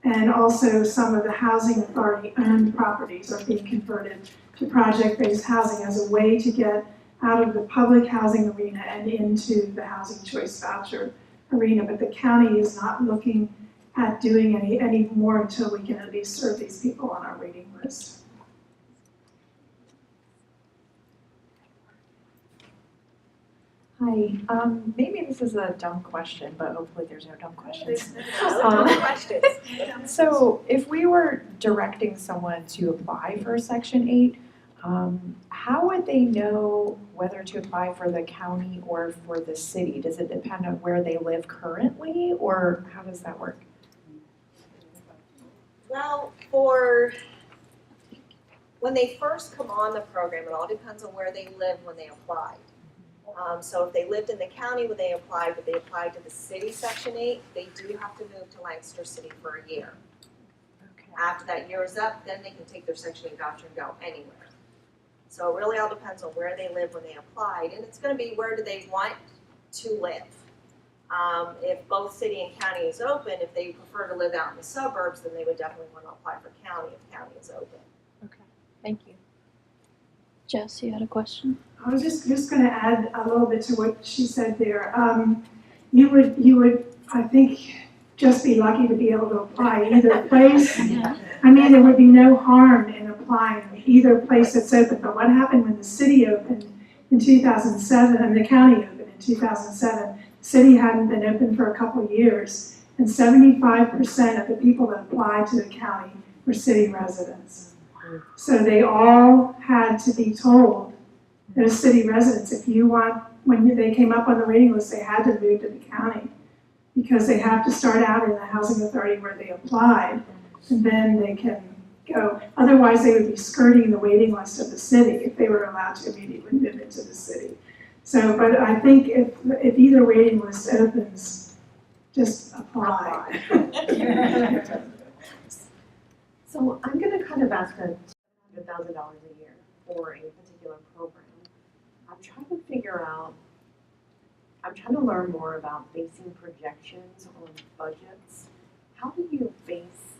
And also some of the housing authority owned properties are being converted to project-based housing as a way to get out of the public housing arena and into the housing choice voucher arena. But the county is not looking at doing any more until we can at least serve these people on our waiting list. Hi, maybe this is a dumb question, but hopefully there's no dumb questions. No questions. So if we were directing someone to apply for Section 8, how would they know whether to apply for the county or for the city? Does it depend on where they live currently, or how does that work? Well, when they first come on the program, it all depends on where they live when they applied. So if they lived in the county when they applied, but they applied to the city Section 8, they do have to move to Lancaster City for a year. Okay. After that year is up, then they can take their Section 8 voucher and go anywhere. So it really all depends on where they live when they applied, and it's going to be where do they want to live. If both city and county is open, if they prefer to live out in the suburbs, then they would definitely want to apply for county if county is open. Okay, thank you. Jess, you had a question? I was just going to add a little bit to what she said there. You would, I think, just be lucky to be able to apply either place. Yeah. I mean, there would be no harm in applying either place that's open. But what happened when the city opened in 2007 and the county opened in 2007? The city hadn't been open for a couple of years, and 75% of the people that applied to the county were city residents. So they all had to be told, as city residents, if you want, when they came up on the waiting list, they had to move to the county because they have to start out in the housing authority where they applied, and then they can go. Otherwise, they would be skirting the waiting list of the city if they were allowed to immediately move into the city. So, but I think if either waiting list opens, just apply. So I'm gonna kind of ask $200,000 a year for a particular program. I'm trying to learn more about basing projections on budgets. How do you base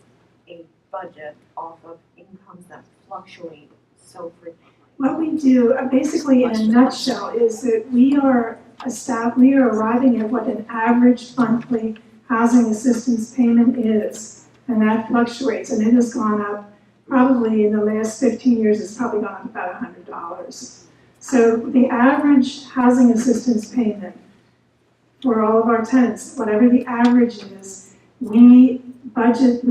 a budget off of incomes that fluctuate so frequently? What we do, basically in a nutshell, is that we are arriving at what an average monthly housing assistance payment is. And that fluctuates, and it has gone up, probably in the last 15 years, it's probably gone up about $100. So the average housing assistance payment for all of our tenants, whatever the average is, we project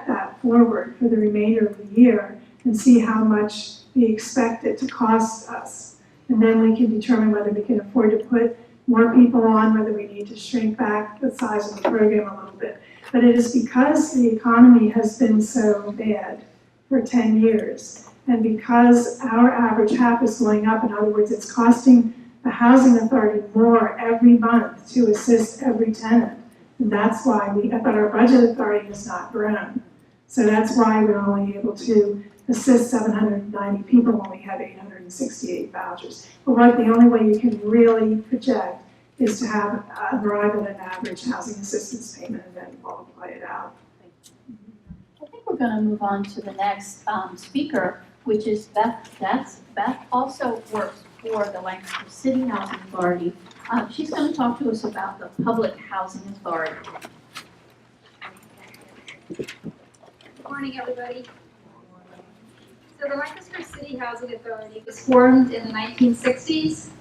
that forward for the remainder of the year and see how much we expect it to cost us. And then we can determine whether we can afford to put more people on, whether we need to shrink back the size of the program a little bit. But it is because the economy has been so bad for 10 years, and because our average HAP is going up, in other words, it's costing the housing authority more every month to assist every tenant. And that's why but our budget authority has not grown. So that's why we're only able to assist 790 people when we have 868 vouchers. But the only way you can really project is to have arrive at an average housing assistance payment and then multiply it out. I think we're gonna move on to the next speaker, which is Beth Detz. Beth also works for the Lancaster City Housing Authority. She's gonna talk to us about the Public Housing Authority. Good morning, everybody. So the Lancaster City Housing Authority was formed in the 1960s.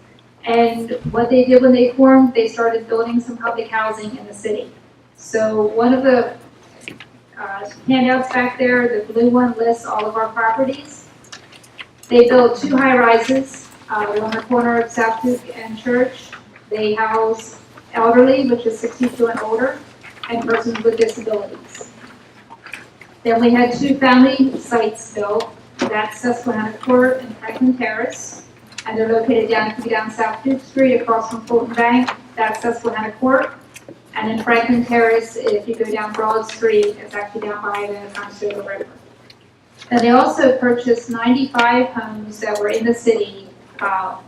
And what they did when they formed, they started building some public housing in the city. So one of the handouts back there, the blue one lists all of our properties. They built 2 high-rises, on the corner of South Duke and Church. They house elderly, which is 62 and older, and persons with disabilities. Then we had 2 family sites built. That's Susquehanna Court and Franklin Terrace. And they're located down South Duke Street across from Fulton Bank. That's Susquehanna Court. And in Franklin Terrace, if you go down Broad Street, it's actually down by the Conestoga River. And they also purchased 95 homes that were in the city,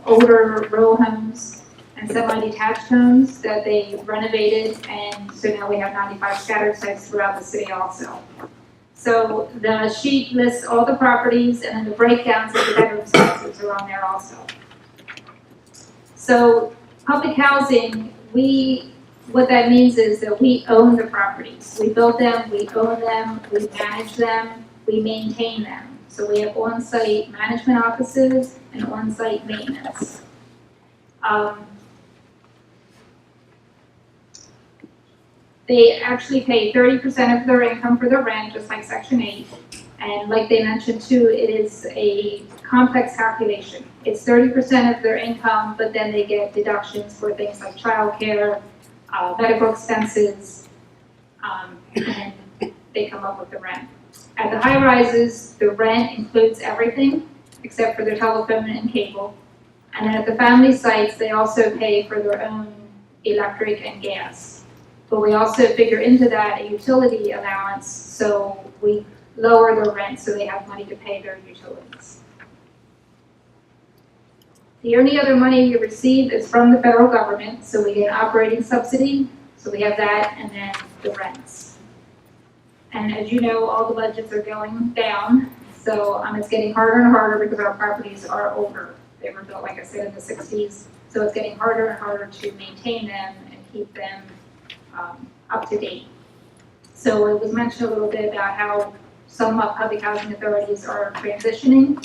older row homes and semi-detached homes that they renovated. And so now we have 95 scattered sites throughout the city also. So the sheet lists all the properties, and then the breakdowns of the bedroom sizes are on there also. So public housing, what that means is that we own the properties. We build them, we own them, we manage them, we maintain them. So we have on-site management offices and on-site maintenance. They actually pay 30% of their income for the rent, just like Section 8. And like they mentioned too, it is a complex calculation. It's 30% of their income, but then they get deductions for things like childcare, medical expenses, and they come up with the rent. At the high rises, the rent includes everything except for their telephone and cable. And then at the family sites, they also pay for their own electric and gas. But we also figure into that a utility allowance, so we lower their rent so they have money to pay their utilities. The only other money we receive is from the federal government, so we get an operating subsidy, so we have that, and then the rents. And as you know, all the budgets are going down, so it's getting harder and harder because our properties are older. They were built, like I said, in the 60s, so it's getting harder and harder to maintain them and keep them up to date. So it was mentioned a little bit about how some public housing authorities are transitioning,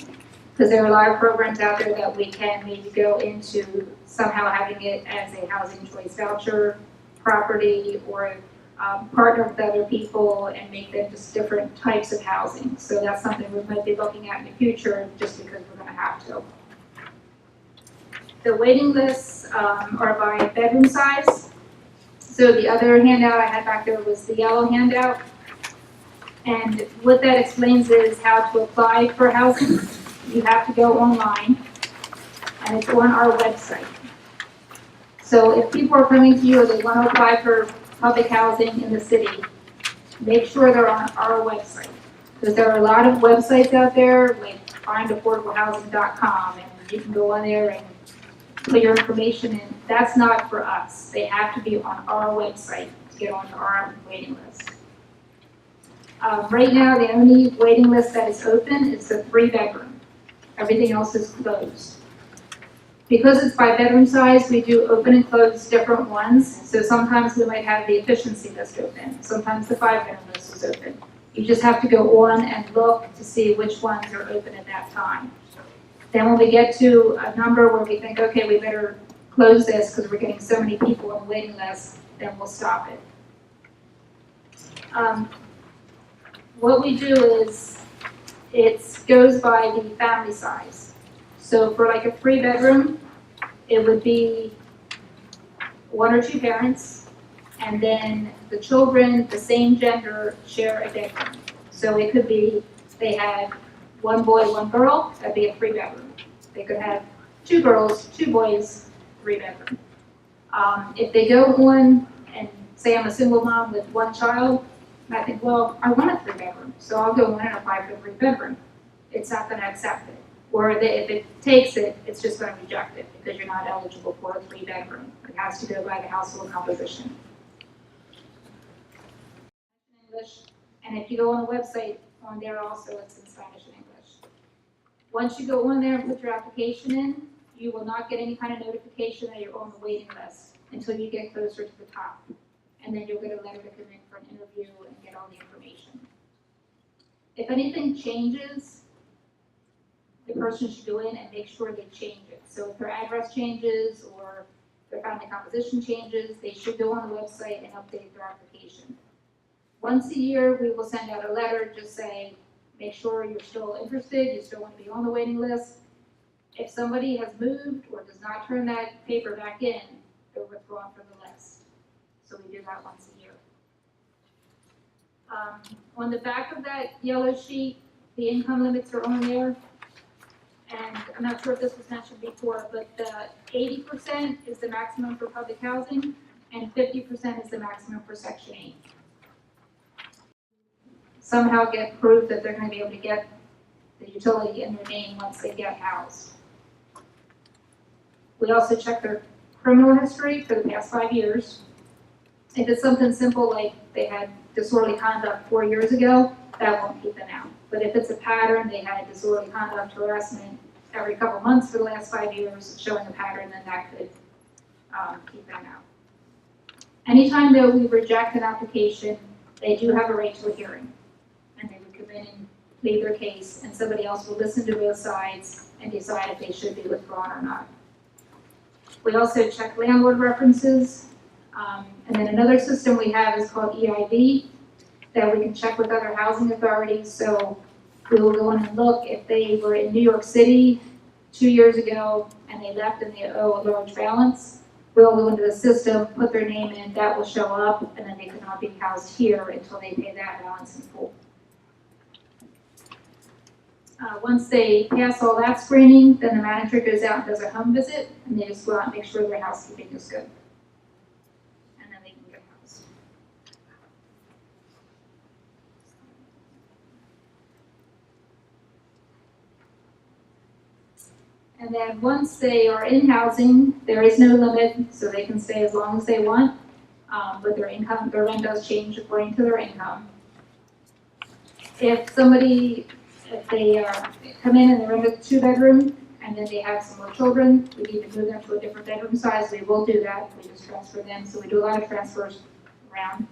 because there are a lot of programs out there that we can maybe go into somehow having it as a housing choice voucher property, or partner with other people and make them just different types of housing. So that's something we might be looking at in the future, just because we're going to have to. The waiting lists are by bedroom size. So the other handout I had back there was the yellow handout. And what that explains is how to apply for housing. You have to go online, and it's on our website. So if people are coming to you or they want to apply for public housing in the city, make sure they're on our website. Because there are a lot of websites out there, like findaffordablehousing.com, and you can go on there and put your information in. That's not for us. They have to be on our website to get onto our waiting list. Right now, the only waiting list that is open is the 3-bedroom. Everything else is closed. Because it's by bedroom size, we do open and close different ones. So sometimes we might have the efficiency list open. Sometimes the 5-bedroom list is open. You just have to go on and look to see which ones are open at that time. Then when we get to a number where we think, okay, we better close this because we're getting so many people on the waiting list, then we'll stop it. What we do is, it goes by the family size. So for like a 3-bedroom, it would be 1 or 2 parents, and then the children, the same gender, share a bedroom. So it could be, they had 1 boy, 1 girl, that'd be a 3-bedroom. They could have 2 girls, 2 boys, 3-bedroom. If they go on and say I'm a single mom with 1 child, and I think, well, I want a 3-bedroom, so I'll go on and apply for a 3-bedroom. It's not gonna accept it. Or if it takes it, it's just gonna reject it because you're not eligible for a 3-bedroom. It has to go by the household composition. English, and if you go on the website, on there also it's in Spanish and English. Once you go on there and put your application in, you will not get any kind of notification that you're on the waiting list until you get closer to the top. And then you'll get a letter to come in for an interview and get all the information. If anything changes, the person should go in and make sure they change it. So if their address changes or their family composition changes, they should go on the website and update their application. Once a year, we will send out a letter, just say, make sure you're still interested, you still want to be on the waiting list. If somebody has moved or does not turn that paper back in, they're withdrawn from the list. So we do that once a year. On the back of that yellow sheet, the income limits are on there. And I'm not sure if this was mentioned before, but 80% is the maximum for public housing and 50% is the maximum for Section 8. Somehow get proof that they're going to be able to get the utility in their name once they get housed. We also check their criminal history for the past 5 years. If it's something simple like they had disorderly conduct 4 years ago, that won't keep them out. But if it's a pattern, they had disorderly conduct harassment every couple months for the last 5 years, showing a pattern, then that could keep them out. Anytime though we reject an application, they do have a right to a hearing. And they would come in and plead their case, and somebody else will listen to both sides and decide if they should be withdrawn or not. We also check landlord references. And then another system we have is called EIV, that we can check with other housing authorities. So we will go in and look if they were in New York City 2 years ago and they left and they owe a large balance. We'll go into the system, put their name in, that will show up, and then they cannot be housed here until they pay that balance in full. Once they pass all that screening, then the manager goes out and does a home visit, and they just go out and make sure their housekeeping is good. And then they can get housed. And then once they are in housing, there is no limit, so they can stay as long as they want. But their income, their rent does change according to their income. If they come in and they're in a 2-bedroom, and then they have some more children, we need to move them to a different bedroom size, we will do that, we just transfer them, so we do a lot of transfers around.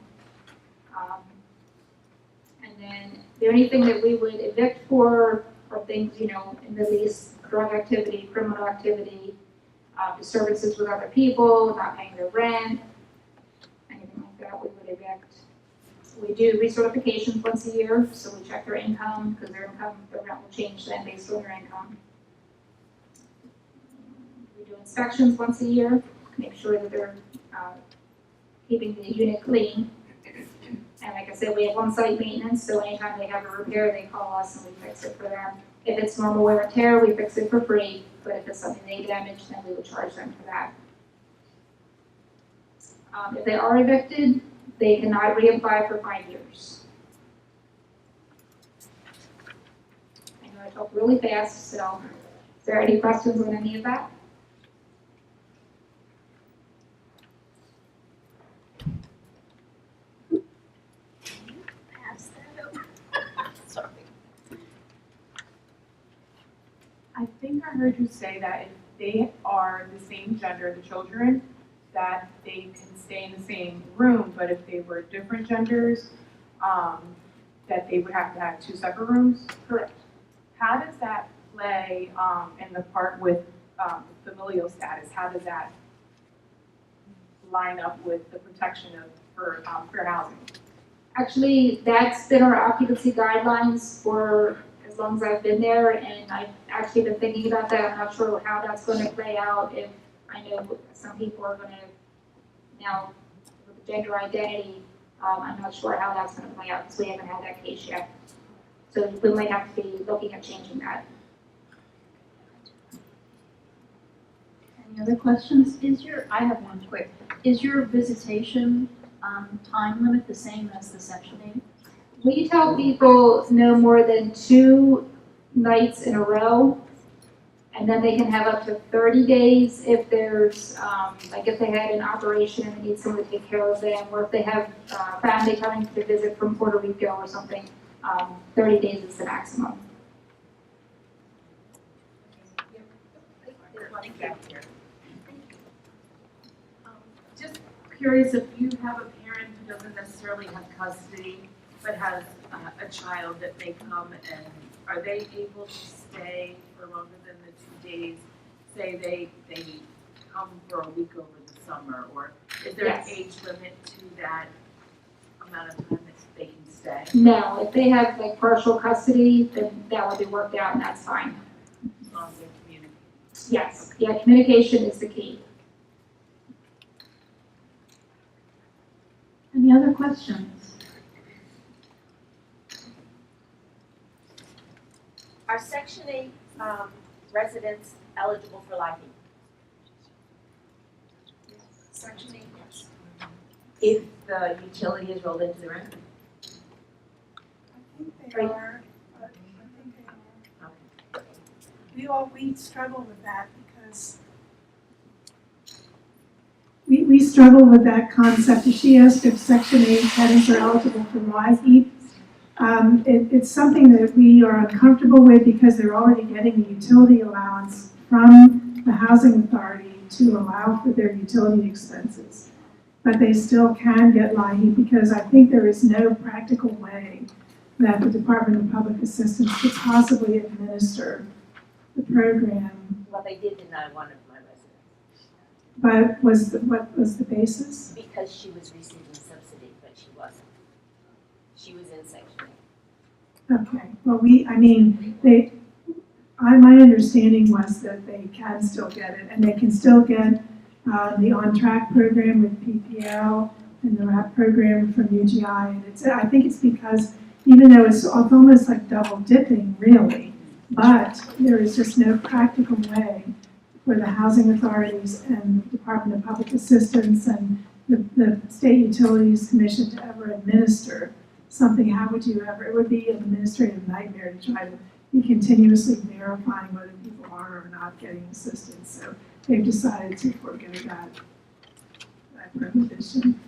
And then the only thing that we would evict for are things, in the lease, drug activity, criminal activity, disturbances with other people, not paying their rent, anything like that, we would evict. We do recertifications once a year, so we check their income, because their rent will change then based on their income. We do inspections once a year, make sure that they're keeping the unit clean. And like I said, we have on-site maintenance, so anytime they have a repair, they call us and we fix it for them. If it's normal wear and tear, we fix it for free, but if it's something they damage, then we would charge them for that. If they are evicted, they cannot reapply for 5 years. I know I talk really fast, so is there any questions on any of that? Pass that over. heard you say that if they are the same gender, the children, that they can stay in the same room, but if they were different genders, that they would have to have 2 separate rooms? Correct. How does that play in the part with familial status? How does that line up with the protection of for fair housing? Actually, that's been our occupancy guidelines for as long as I've been there, and I've actually been thinking about that. I'm not sure how that's going to play out. If I know some people are going to now with the gender identity, I'm not sure how that's going to play out because we haven't had that case yet. So we might have to be looking at changing that. Any other questions? I have one quick. Is your visitation time limit the same as the Section 8? We tell people no more than 2 nights in a row, and then they can have up to 30 days if there's, like if they had an operation and they need someone to take care of them, or if they have family coming to visit from Puerto Rico or something, 30 days is the maximum. Just curious if you have a parent who doesn't necessarily have custody, but has a child that may come, and are they able to stay for longer than the 2 days? Say they come for a week over the summer, or is there Yes. an age limit to that amount of time that they can stay? No, if they have like partial custody, then that will be worked out and that's fine. As long as they communicate. Yes, yeah, communication is the key. Any other questions? Are Section 8 residents eligible for LIHEAP? Section 8, yes. If the utility is rolled into the rent? I think they are, but I think they are. We struggle with that because we struggle with that concept. If she asked if Section 8 tenants are eligible for LIHEAP, it's something that we are uncomfortable with because they're already getting a utility allowance from the housing authority to allow for their utility expenses. But they still can get LIHEAP because I think there is no practical way that the Department of Public Assistance could possibly administer the program. Well, they did deny one of my residents But what was the basis? because she was receiving subsidy, but she wasn't. She was in Section 8. Okay, well, my understanding was that they can still get it, and they can still get the on-track program with PPL and the RAP program from UGI, and I think it's because, even though it's almost like double dipping, really, but there is just no practical way for the housing authorities and the Department of Public Assistance and the State Utilities Commission to ever administer something. How would you ever, it would be an administrative nightmare to try to be continuously verifying whether people are or not getting assistance. So they've decided to forego that prohibition.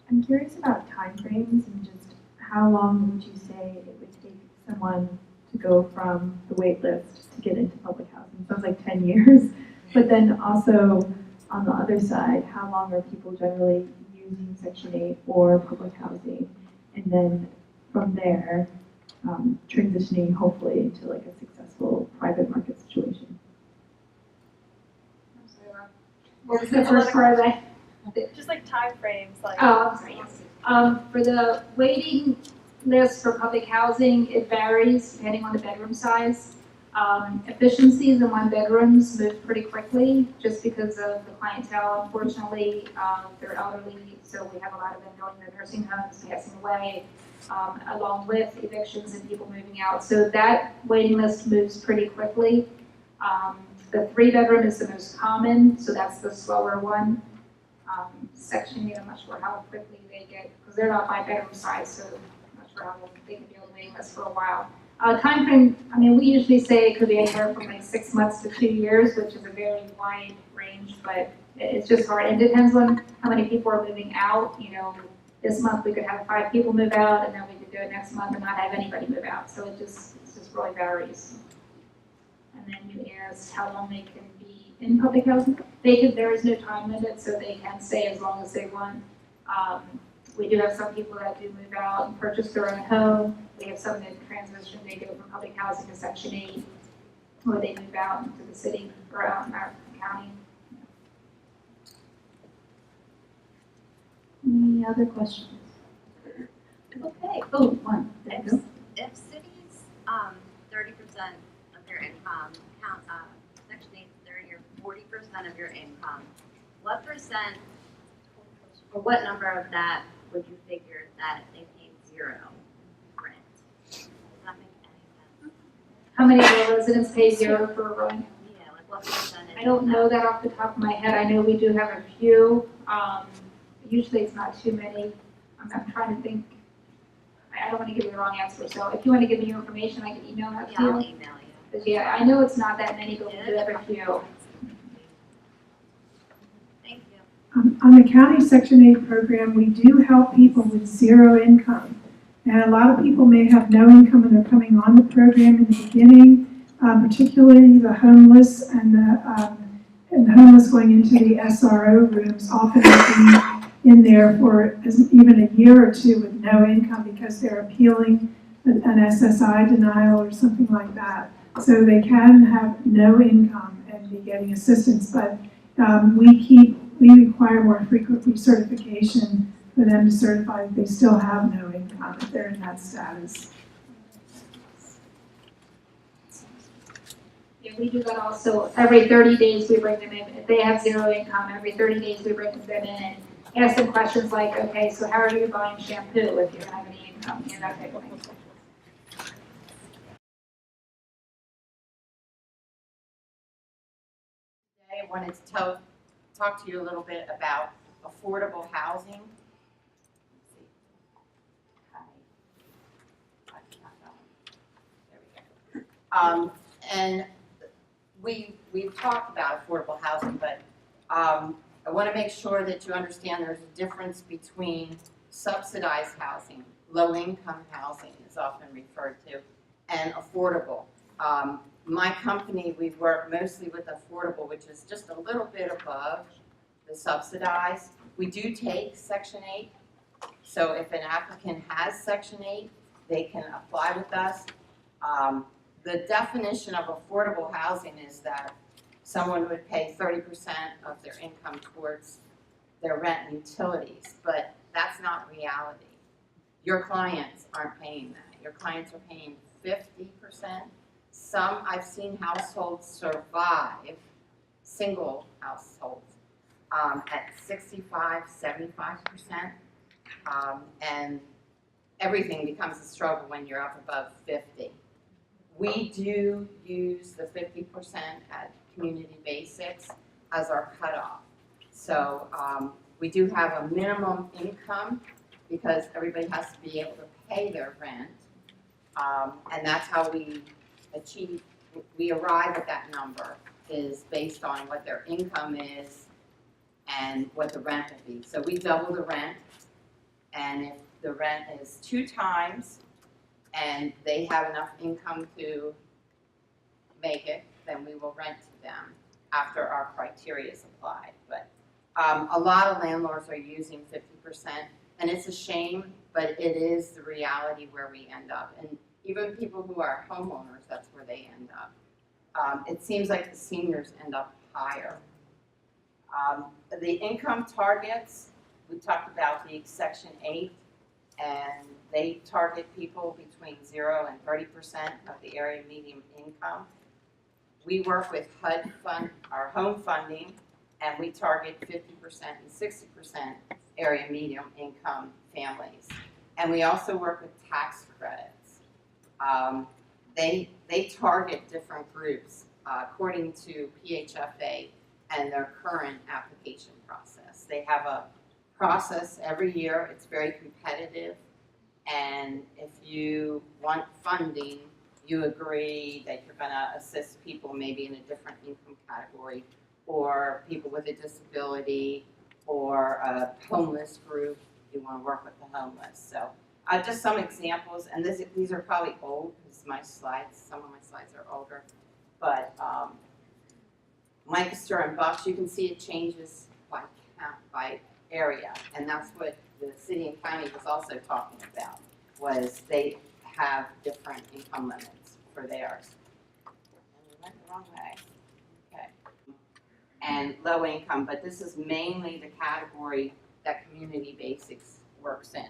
I'm curious about timeframes and just how long would you say it would take someone to go from the wait list to get into public housing? Sounds like 10 years. But then also on the other side, how long are people generally using Section 8 or public housing? And then from there, transitioning hopefully into like a successful private market situation. What was the first part of that? Just like timeframes, like. Oh, I'm sorry, yes. For the waiting list for public housing, it varies depending on the bedroom size. Efficiencies in 1-bedrooms move pretty quickly just because of the clientele. Unfortunately, they're elderly, so we have a lot of them going to nursing homes, passing away, along with evictions and people moving out. So that waiting list moves pretty quickly. The 3-bedroom is the most common, so that's the slower one. Section 8, I'm not sure how quickly they get, because they're not 5-bedroom size, so I'm not sure how they can be on the waiting list for a while. Time frame, I mean, we usually say it could be anywhere from like 6 months to 2 years, which is a very wide range, but it's just hard. It depends on how many people are moving out. You know, this month we could have 5 people move out, and then we could do it next month and not have anybody move out. So it just really varies. And then you asked how long they can be in public housing. There is no time limit, so they can stay as long as they want. We do have some people that do move out and purchase their own home. We have some that transition, they go from public housing to Section 8, or they move out into the city or out in our county. Any other questions? Okay. Oh, one. There you go. If cities, 30% of their income, Section 8, 30 or 40% of your income, what percent, or what number of that would you figure that they pay 0 rent? Does that make any sense? How many of our residents pay 0 for rent? Yeah, like what percentage? I don't know that off the top of my head. I know we do have a few. Usually it's not too many. I'm trying to think. I don't want to give you the wrong answer, so if you want to give me your information, I can email that to you. Yeah, I'll email you. 'Cause, yeah, I know it's not that many, but we do have a few. Thank you. On the county Section 8 program, we do help people with 0 income. And a lot of people may have no income when they're coming on the program in the beginning, particularly the homeless and the homeless going into the SRO rooms, often being in there for even a year or 2 with no income because they're appealing an SSI denial or something like that. So they can have no income and be getting assistance, but we require more frequent recertification for them to certify that they still have no income if they're in that status. Yeah, we do that also. Every 30 days we bring them in. If they have 0 income, every 30 days we bring them in and ask them questions like, okay, so how are you buying shampoo if you don't have any income, that type of thing. Today I wanted to talk to you a little bit about affordable housing. And we've talked about affordable housing, but I want to make sure that you understand there's a difference between subsidized housing, low-income housing is often referred to, and affordable. My company, we work mostly with affordable, which is just a little bit above the subsidized. We do take Section 8, so if an applicant has Section 8, they can apply with us. The definition of affordable housing is that someone would pay 30% of their income towards their rent and utilities, but that's not reality. Your clients aren't paying that. Your clients are paying 50%. Some, I've seen households survive, single households, at 65, 75%, and everything becomes a struggle when you're up above 50. We do use the 50% at Community Basics as our cutoff. So we do have a minimum income because everybody has to be able to pay their rent. And that's how we arrive at that number, is based on what their income is and what the rent will be. So we double the rent, and if the rent is 2 times and they have enough income to make it, then we will rent to them after our criteria is applied. But a lot of landlords are using 50%, and it's a shame, but it is the reality where we end up. And even people who are homeowners, that's where they end up. It seems like the seniors end up higher. The income targets, we talked about the Section 8, and they target people between 0 and 30% of the area median income. We work with HUD fund, our home funding, and we target 50% and 60% area median income families. And we also work with tax credits. They target different groups according to PHFA and their current application process. They have a process every year. It's very competitive. And if you want funding, you agree that you're going to assist people maybe in a different income category, or people with a disability, or a homeless group. you want to work with the homeless. So just some examples, and these are probably old because some of my slides are older, but Lancaster and Bucks, you can see it changes by area, and that's what the city and county was also talking about, was they have different income limits for theirs. And we went the wrong way. Okay. And low income, but this is mainly the category that Community Basics works in.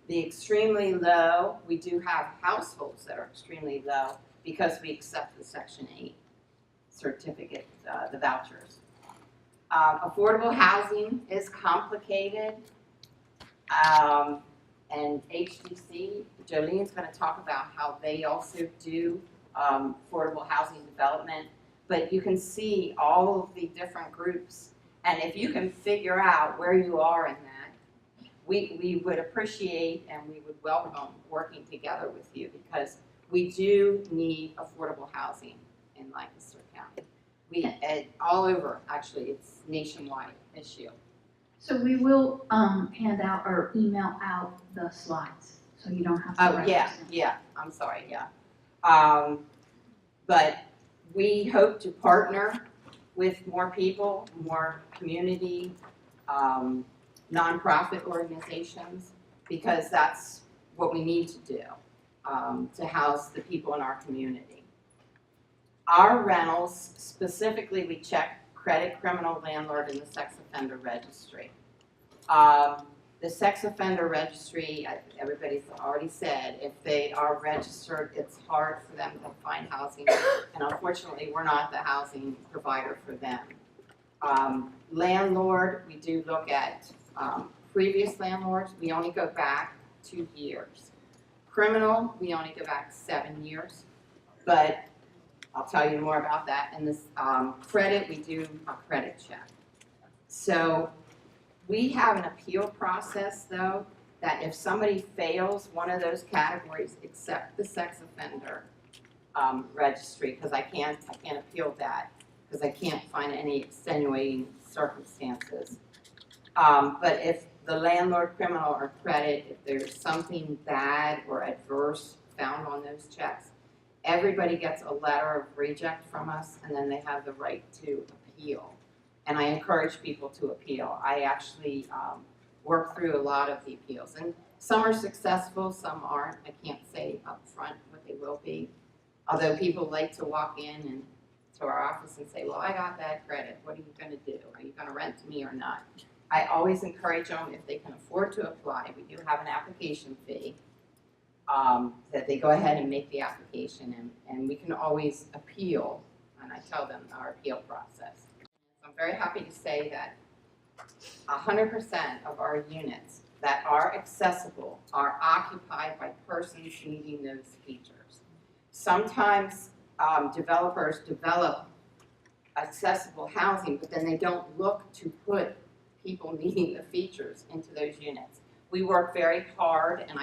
The extremely low, we do have households that are extremely low because we accept the Section 8 certificate, the vouchers. Affordable housing is complicated. And HDC, Jolene's going to talk about how they also do affordable housing development. But you can see all of the different groups. And if you can figure out where you are in that, we would appreciate and we would welcome working together with you, because we do need affordable housing in Lancaster County. All over, actually, it's nationwide issue. So we will hand out or email out the slides, so you don't have to write yeah, those down. yeah, I'm sorry, yeah. But we hope to partner with more people, more community, nonprofit organizations, because that's what we need to do to house the people in our community. Our rentals, specifically, we check credit, criminal, landlord, and the sex offender registry. The sex offender registry, everybody's already said, if they are registered, it's hard for them to find housing, and unfortunately, we're not the housing provider for them. Landlord, we do look at previous landlords. We only go back 2 years. Criminal, we only go back 7 years, but I'll tell you more about that. And this credit, we do a credit check. So we have an appeal process, though, that if somebody fails one of those categories, except the sex offender registry, because I can't appeal that, because I can't find any extenuating circumstances. But if the landlord, criminal, or credit, if there's something bad or adverse found on those checks, everybody gets a letter of reject from us, and then they have the right to appeal. And I encourage people to appeal. I actually work through a lot of the appeals, and some are successful, some aren't. I can't say up front what they will be. Although people like to walk in and to our office and say, well, I got bad credit. What are you going to do? Are you going to rent to me or not? I always encourage them, if they can afford to apply, we do have an application fee, that they go ahead and make the application, and we can always appeal, and I tell them our appeal process. I'm very happy to say that 100% of our units that are accessible are occupied by persons needing those features. Sometimes developers develop accessible housing, but then they don't look to put people needing the features into those units. We work very hard, and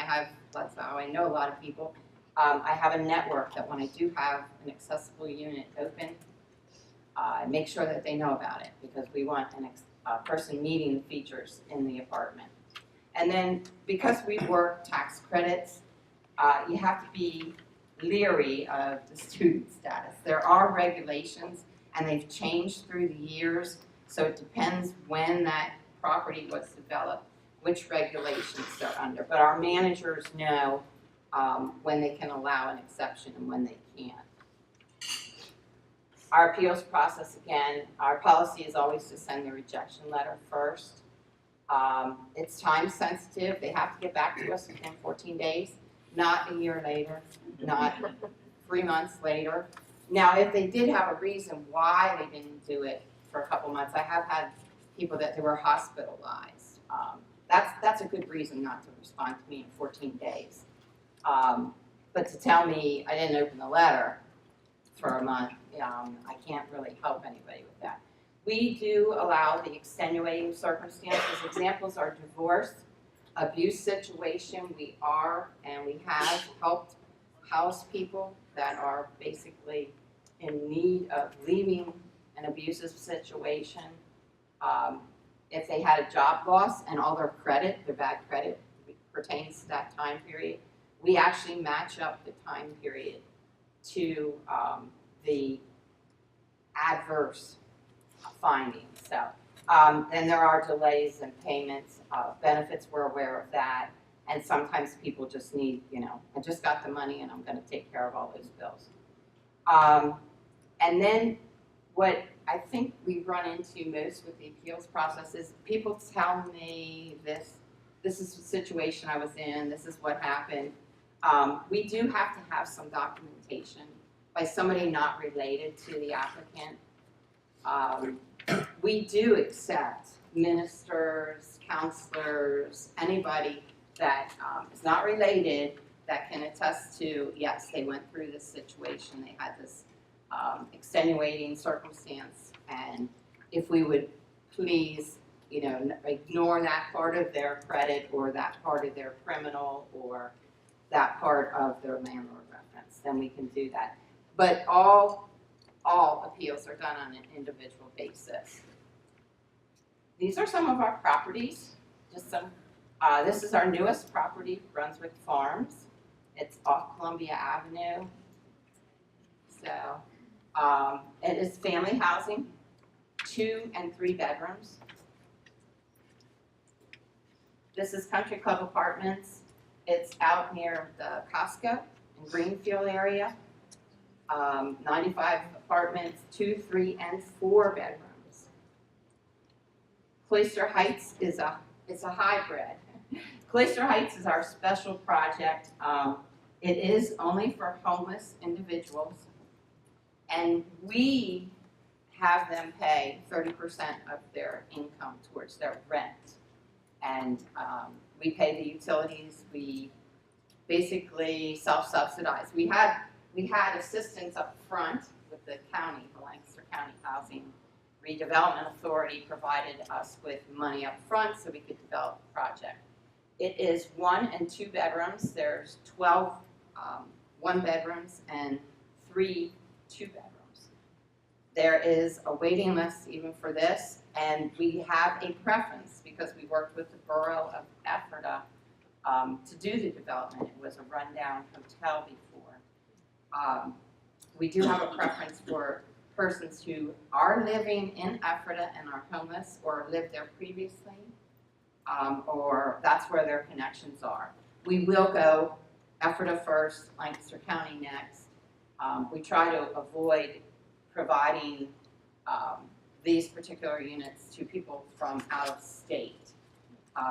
that's how I know a lot of people. I have a network that when I do have an accessible unit open, I make sure that they know about it, because we want a person needing the features in the apartment. And then because we work tax credits, you have to be leery of the student status. There are regulations, and they've changed through the years, so it depends when that property was developed, which regulations they're under. But our managers know when they can allow an exception and when they can't. Our appeals process, again, our policy is always to send the rejection letter first. It's time sensitive. They have to get back to us within 14 days, not a year later, not 3 months later. Now, if they did have a reason why they didn't do it for a couple months, I have had people that they were hospitalized. That's a good reason not to respond to me in 14 days. But to tell me I didn't open the letter for a month, I can't really help anybody with that. We do allow the extenuating circumstances. Examples are divorce, abuse situation. We are and we have helped house people that are basically in need of leaving an abusive situation. if they had a job loss and all their credit, their bad credit pertains to that time period, we actually match up the time period to the adverse findings. So, and there are delays in payments, benefits, we're aware of that. And sometimes people just need, I just got the money and I'm gonna take care of all those bills. And then what I think we run into most with the appeals process is people tell me this is the situation I was in, this is what happened. We do have to have some documentation by somebody not related to the applicant. We do accept ministers, counselors, anybody that is not related that can attest to, yes, they went through this situation, they had this extenuating circumstance, and if we would please, ignore that part of their credit or that part of their criminal or that part of their landlord reference, then we can do that. But all appeals are done on an individual basis. These are some of our properties, just some. This is our newest property, Brunswick Farms. It's off Columbia Avenue. So it is family housing, 2 and 3 bedrooms. This is Country Club Apartments. It's out near the Costco in Greenfield area. 95 apartments, 2, 3, and 4 bedrooms. Cloister Heights is a hybrid. Cloister Heights is our special project. It is only for homeless individuals, and we have them pay 30% of their income towards their rent. And we pay the utilities, we basically self-subsidize. We had assistance up front with the county, the Lancaster County Housing Redevelopment Authority provided us with money up front so we could develop the project. It is 1 and 2 bedrooms. There's 12 1 bedrooms and 3 2 bedrooms. There is a waiting list even for this, and we have a preference because we worked with the Borough of Ephrata to do the development. It was a rundown hotel before. We do have a preference for persons who are living in Ephrata and are homeless or lived there previously, or that's where their connections are. We will go Ephrata first, Lancaster County next. We try to avoid providing these particular units to people from out of state.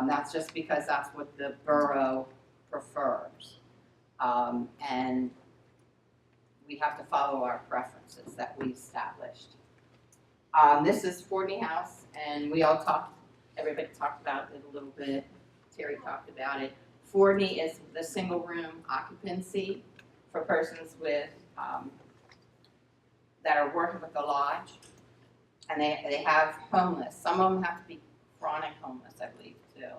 That's just because that's what the borough prefers. And we have to follow our preferences that we established. This is Fortney House, and everybody talked about it a little bit. Terry talked about it. Fortney is the single room occupancy for persons with that are working with the lodge, and they have homeless. Some of them have to be chronic homeless, I believe, too.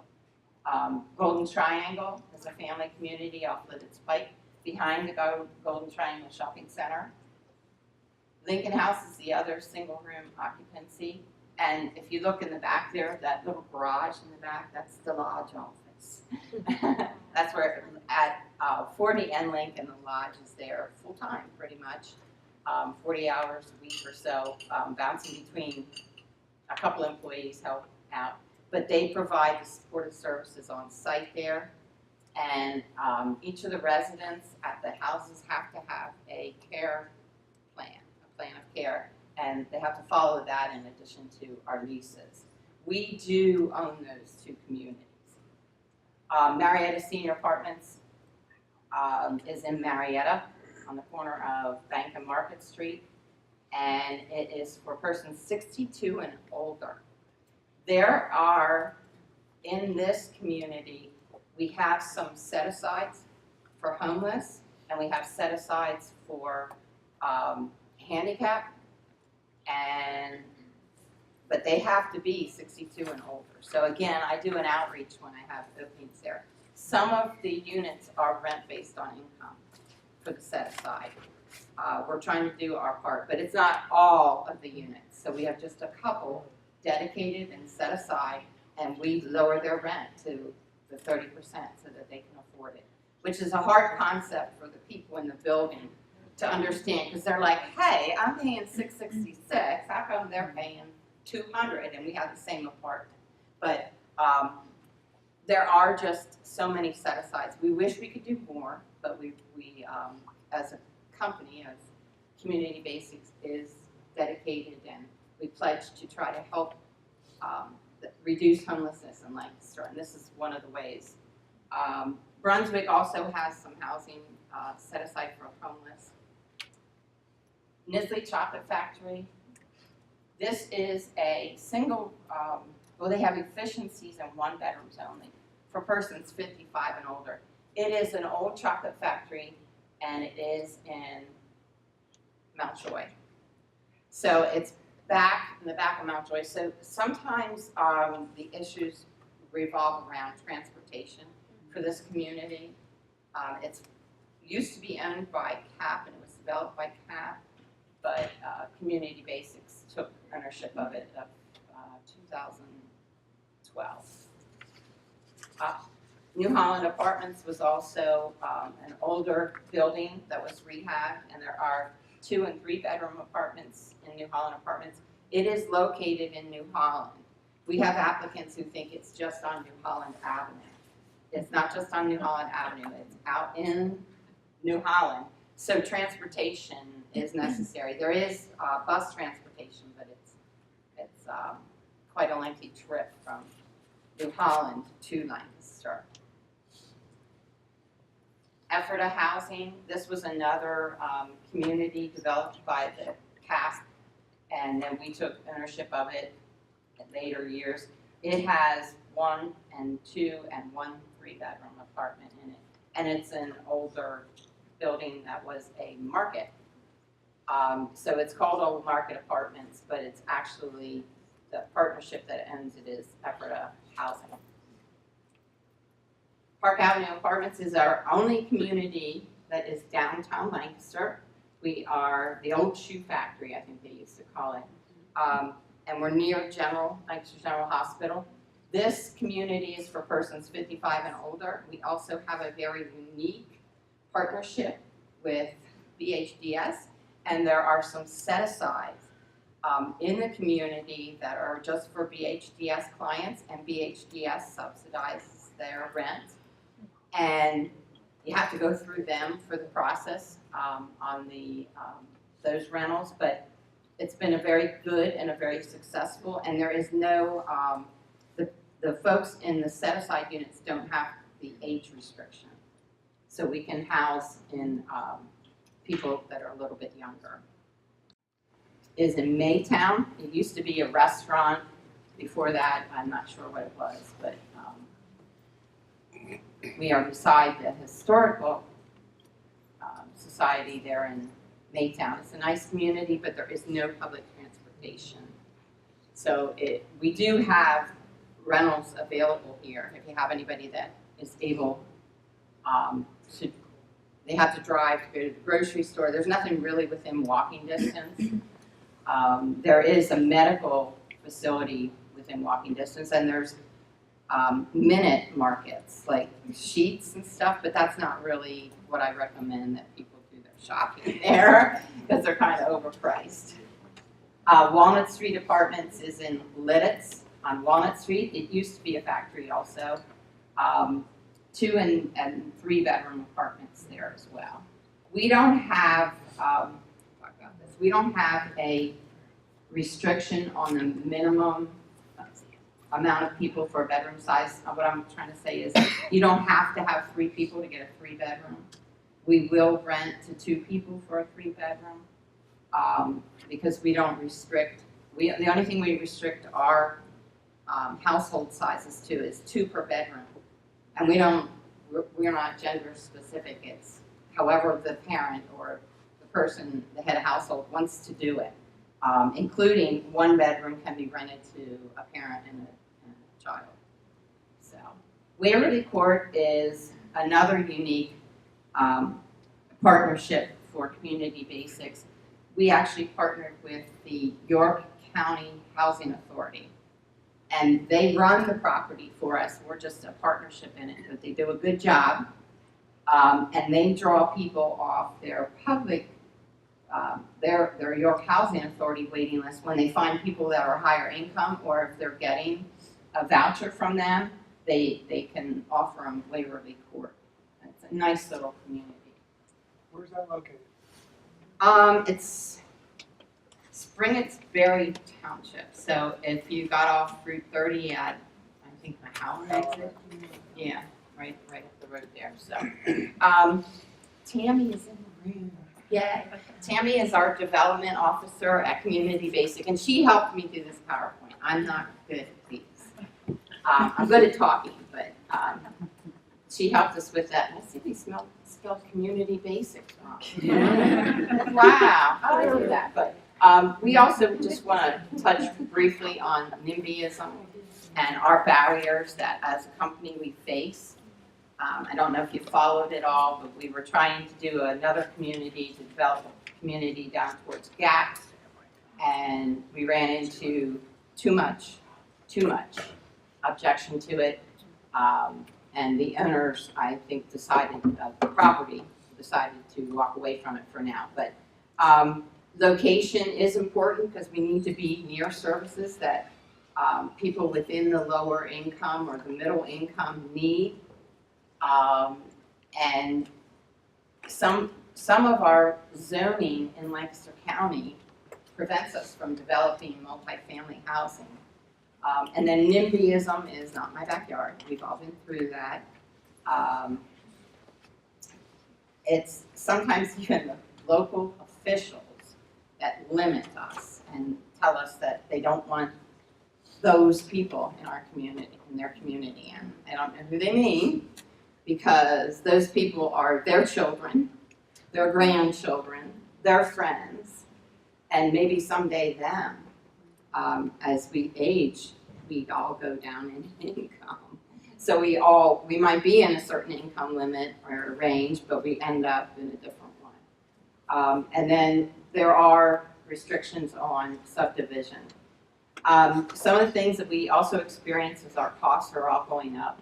Golden Triangle is a family community off Lidditz Pike behind the Golden Triangle Shopping Center. Lincoln House is the other single room occupancy. And if you look in the back there, that little garage in the back, that's the lodge office. That's where at Fortney and Lincoln, the lodge is there full time pretty much. 40 hours a week or so, bouncing between a couple employees help out. But they provide the supportive services on site there. And each of the residents at the houses have to have a care plan, a plan of care, and they have to follow that in addition to our leases. We do own those 2 communities. Marietta Senior Apartments is in Marietta on the corner of Bank and Market Street, and it is for persons 62 and older. There are, in this community, we have some set-asides for homeless, and we have set-asides for handicap, but they have to be 62 and older. So again, I do an outreach when I have openings there. Some of the units are rent based on income for the set-aside. We're trying to do our part, but it's not all of the units. So we have just a couple dedicated and set aside, and we lower their rent to the 30% so that they can afford it, which is a hard concept for the people in the building to understand, because they're like, hey, I'm paying $666, how come they're paying $200 and we have the same apartment? But there are just so many set-asides. We wish we could do more, but we as a company, as Community Basics is dedicated, and we pledge to try to help reduce homelessness in Lancaster, and this is one of the ways. Brunswick also has some housing set aside for homeless. Nisley Chocolate Factory. This is a single, well, they have efficiencies in 1 bedrooms only for persons 55 and older. It is an old chocolate factory, and it is in Mountjoy. So it's back in the back of Mountjoy. So sometimes the issues revolve around transportation for this community. It's used to be owned by CAP, and it was developed by CAP, but Community Basics took ownership of it of 2012. New Holland Apartments was also an older building that was rehabbed, and there are 2- and 3-bedroom apartments in New Holland Apartments. It is located in New Holland. We have applicants who think it's just on New Holland Avenue. It's not just on New Holland Avenue, it's out in New Holland. So transportation is necessary. There is bus transportation, but it's quite a lengthy trip from New Holland to Lancaster. Ephrata Housing, this was another community developed by the CASP, and then we took ownership of it in later years. It has 1 and 2 and 1 3-bedroom apartment in it, and it's an older building that was a market. So it's called Old Market Apartments, but it's actually the partnership that owns it is Ephrata Housing. Park Avenue Apartments is our only community that is downtown Lancaster. We are the old shoe factory, I think they used to call it. And we're near Lancaster General Hospital. This community is for persons 55 and older. We also have a very unique partnership with BHDS, and there are some set-asides in the community that are just for BHDS clients, and BHDS subsidizes their rent. And you have to go through them for the process on the those rentals, but it's been a very good and a very successful, and there is no, the folks in the set-aside units don't have the age restriction. So we can house in people that are a little bit younger. Is in Maytown. It used to be a restaurant. Before that, I'm not sure what it was, but we are beside the historical society there in Maytown. It's a nice community, but there is no public transportation. So we do have rentals available here. If you have anybody that is able to, they have to drive to go to the grocery store. There's nothing really within walking distance. There is a medical facility within walking distance, and there's minute markets like Sheets and stuff, but that's not really what I recommend that people do their shopping there because they're kind of overpriced. Walnut Street Apartments is in Lidditz on Walnut Street. It used to be a factory also. 2 and 3-bedroom apartments there as well. We don't have we don't have a restriction on the minimum amount of people for a bedroom size. What I'm trying to say is you don't have to have 3 people to get a 3-bedroom. We will rent to 2 people for a 3-bedroom because we don't restrict. The only thing we restrict our household sizes to is 2 per bedroom. And we're not gender specific. It's however the parent or the person, the head of household wants to do it. Including 1 bedroom can be rented to a parent and a child. So Waverly Court is another unique partnership for Community Basics. We actually partnered with the York County Housing Authority. And they run the property for us. We're just a partnership in it, but they do a good job. And they draw people off their public, their York Housing Authority waiting list when they find people that are higher income, or if they're getting a voucher from them, they can offer them Waverly Court. It's a nice little community. Where's that located? It's Springett's-Berry Township. So if you got off Route 30 at, I think, the Howland exit, yeah, right up the road there. So, Tammy is in the room. Yay. Tammy is our development officer at Community Basic, and she helped me do this PowerPoint. I'm not good at these. I'm good at talking, but she helped us with that. Let's see if we spelled Community Basic wrong. Wow, how did I do that? But we also just want to touch briefly on NIMBYism and our barriers that as a company we face. I don't know if you followed it all, but we were trying to do another community to develop a community down towards Gap, and we ran into too much objection to it, and the owners, I think, decided to walk away from it for now. But location is important because we need to be near services that people within the lower income or the middle income need. And some of our zoning in Lancaster County prevents us from developing multifamily housing. And then NIMBYism is not my backyard. We've all been through that. It's sometimes even the local officials that limit us and tell us that they don't want those people in our community, in their community. And I don't know who they mean, because those people are their children, their grandchildren, their friends, and maybe someday them. As we age, we all go down in income. So we might be in a certain income limit or range, but we end up in a different one. And then there are restrictions on subdivision. Some of the things that we also experience is our costs are all going up,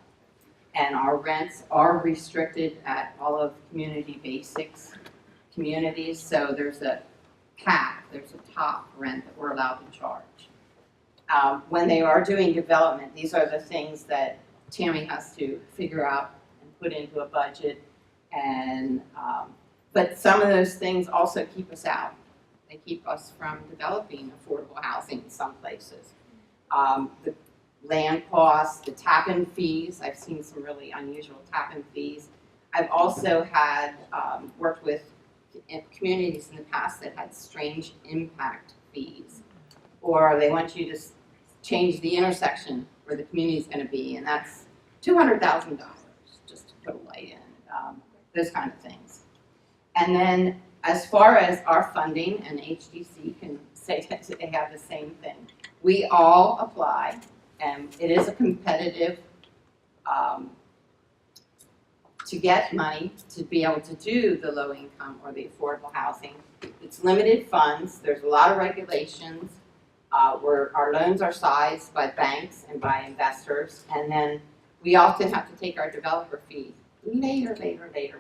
and our rents are restricted at all of Community Basics communities. So there's a cap, there's a top rent that we're allowed to charge. When they are doing development, these are the things that Tammy has to figure out and put into a budget. And but some of those things also keep us out. They keep us from developing affordable housing in some places. The land costs, the tap-in fees. I've seen some really unusual tap-in fees. I've also had worked with communities in the past that had strange impact fees, or they want you to change the intersection where the community is going to be, and that's $200,000 just to put a light in, those kind of things. And then as far as our funding, and HDC can say that they have the same thing, we all apply, and it is a competitive to get money to be able to do the low income or the affordable housing. It's limited funds, there's a lot of regulations, where our loans are sized by banks and by investors, and then we often have to take our developer fee later,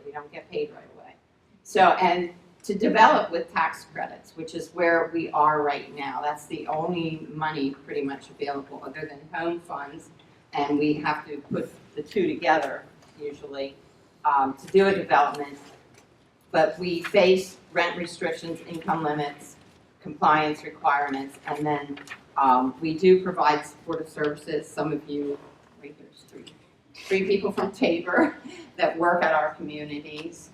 we don't get paid right away. So, and to develop with tax credits, which is where we are right now, that's the only money pretty much available other than home funds, and we have to put the two together usually to do a development. But we face rent restrictions, income limits, compliance requirements, and then we do provide supportive services. Some of you, right, there's three people from Tabor that work at our communities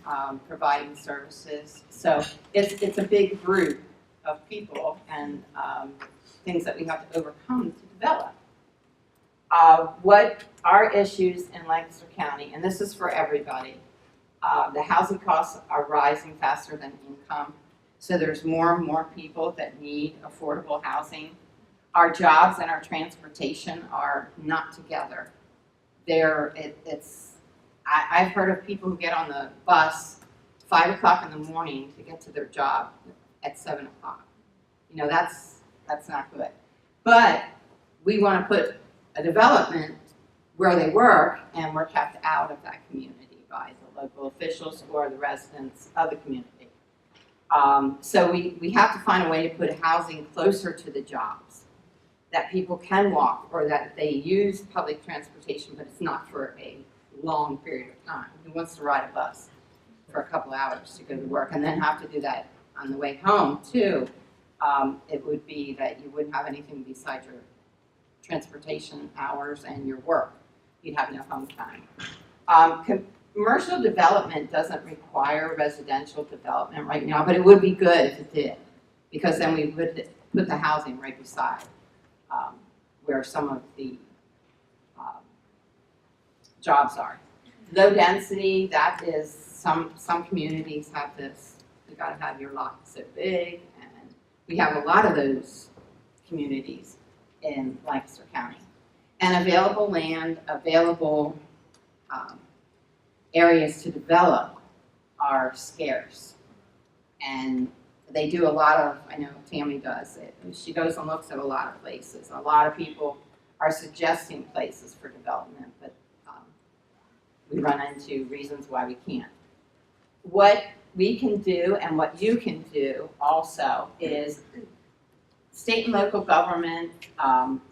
providing services. So it's a big group of people and things that we have to overcome to develop. What are issues in Lancaster County, and this is for everybody, the housing costs are rising faster than income. So there's more and more people that need affordable housing. Our jobs and our transportation are not together. I've heard of people who get on the bus 5 o'clock in the morning to get to their job at 7 o'clock. You know, that's That's not good. But we want to put a development where they work, and we're kept out of that community by the local officials or the residents of the community. So we have to find a way to put housing closer to the jobs, that people can walk, or that they use public transportation, but it's not for a long period of time. Who wants to ride a bus for a couple hours to go to work and then have to do that on the way home too? It would be that you wouldn't have anything besides your transportation hours and your work. You'd have no home time. Commercial development doesn't require residential development right now, but it would be good if it did, because then we would put the housing right beside where some of the jobs are. Low density, that is, some communities have this, you gotta have your lot so big, and we have a lot of those communities in Lancaster County. And available land, available areas to develop are scarce. And they do a lot of, I know Tammy does it, she goes and looks at a lot of places. A lot of people are suggesting places for development, but we run into reasons why we can't. What we can do and what you can do also is state and local government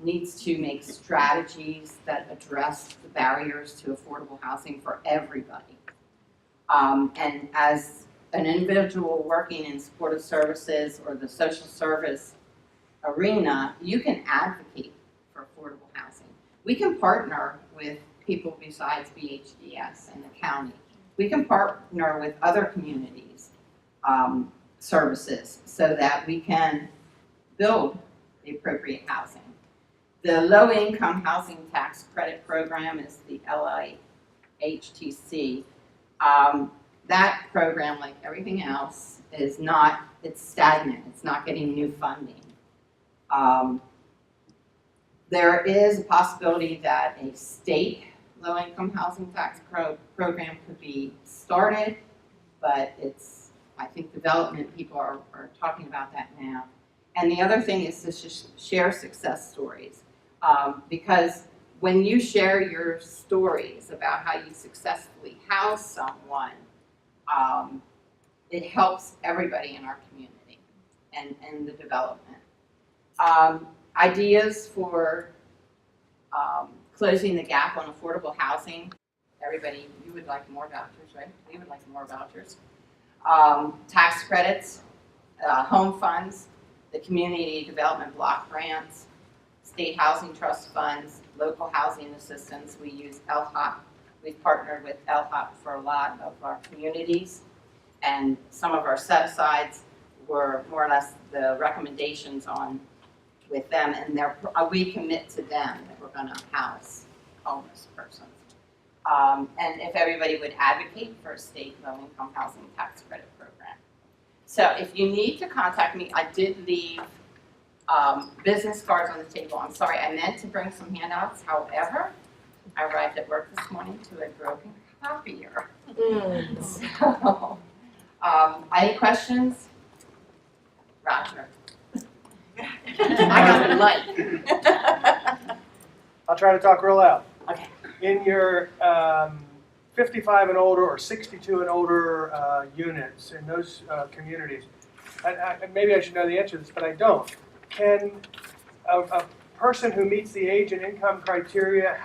needs to make strategies that address the barriers to affordable housing for everybody. And as an individual working in supportive services or the social service arena, you can advocate for affordable housing. We can partner with people besides BHDS and the county. We can partner with other communities' services so that we can build the appropriate housing. The low-income housing tax credit program is the LIHTC. That program, like everything else, is not, it's stagnant. It's not getting new funding. There is a possibility that a state low-income housing tax program could be started, but it's, I think development people are talking about that now. And the other thing is to share success stories, because when you share your stories about how you successfully house someone, it helps everybody in our community and the development. Ideas for closing the gap on affordable housing. Everybody, you would like more vouchers, right? We would like more vouchers. Tax credits, home funds, the community development block grants, state housing trust funds, local housing assistance. We use LHOP. We've partnered with LHOP for a lot of our communities, and some of our set-asides were more or less the recommendations on with them, and we commit to them that we're going to house homeless persons. And if everybody would advocate for a state low-income housing tax credit program. So if you need to contact me, I did leave business cards on the table. I'm sorry, I meant to bring some handouts. However, I arrived at work this morning to a broken copier. So, any questions? Roger. I got a light. I'll try to talk real loud. Okay. In your 55 and older or 62 and older units in those communities, maybe I should know the answer to this, but I don't. Can a person who meets the age and income criteria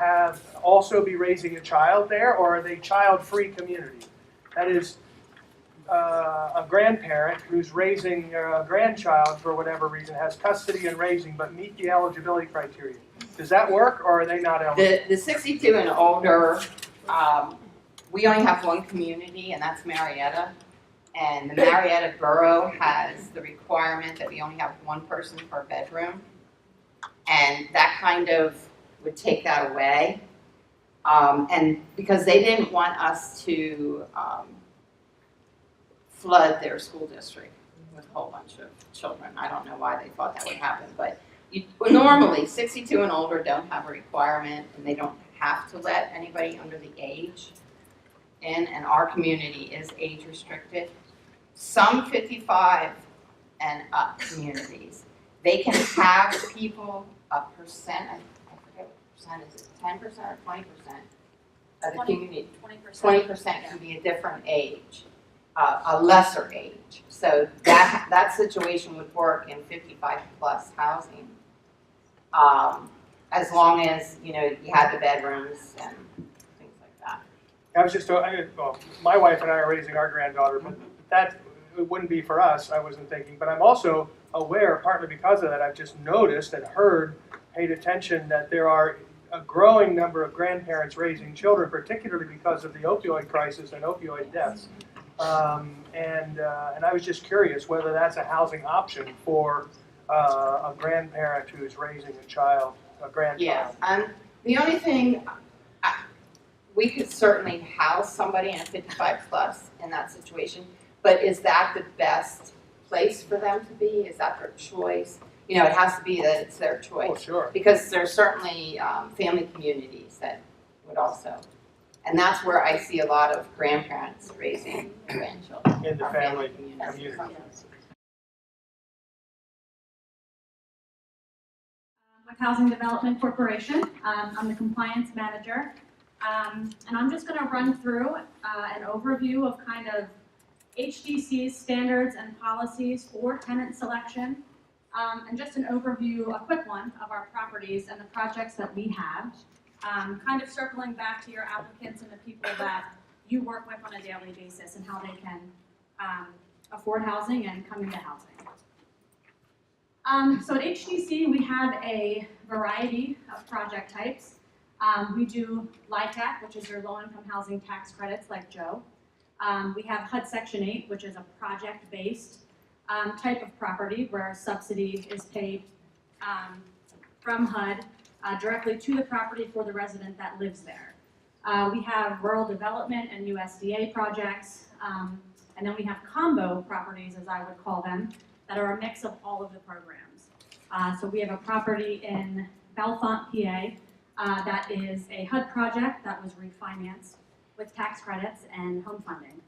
also be raising a child there, or are they child-free communities? That is, a grandparent who's raising a grandchild for whatever reason has custody and raising but meet the eligibility criteria. Does that work, or are they not eligible? The 62 and older, we only have one community, and that's Marietta. And the Marietta Borough has the requirement that we only have one person per bedroom. And that kind of would take that away. And because they didn't want us to flood their school district with a whole bunch of children. I don't know why they thought that would happen, but normally 62 and older don't have a requirement, and they don't have to let anybody under the age in, and our community is age restricted. Some 55 and up communities they can have people a percent, I forget what percent is it, 10% or 20% of the community? 20%. 20% can be a different age, a lesser age. So that situation would work in 55+ housing, as long as, you know, you had the bedrooms and things like that. I was just, well, my wife and I are raising our granddaughter, but that it wouldn't be for us, I wasn't thinking. But I'm also aware, partly because of that, I've just noticed and heard, paid attention that there are a growing number of grandparents raising children, particularly because of the opioid crisis and opioid deaths. And I was just curious whether that's a housing option for a grandparent who's raising a child, a grandchild. Yes, the only thing, we could certainly house somebody in a 55+ in that situation, but is that the best place for them to be? Is that their choice? You know, it has to be that it's their choice. Oh, sure. Because there's certainly family communities that would also, and that's where I see a lot of grandparents raising grandchildren. In the our family communities. community. With Housing Development Corporation. I'm the compliance manager. And I'm just gonna run through an overview of kind of HDC's standards and policies for tenant selection. And just an overview, a quick one, of our properties and the projects that we have. Kind of circling back to your applicants and the people that you work with on a daily basis and how they can afford housing and come into housing. So at HDC, we have a variety of project types. We do LIHTC, which is your low-income housing tax credits, like Joe. We have HUD Section 8, which is a project-based type of property where a subsidy is paid from HUD directly to the property for the resident that lives there. We have rural development and USDA projects, and then we have combo properties, as I would call them, that are a mix of all of the programs. So we have a property in Bellefonte, PA, that is a HUD project that was refinanced with tax credits and home funding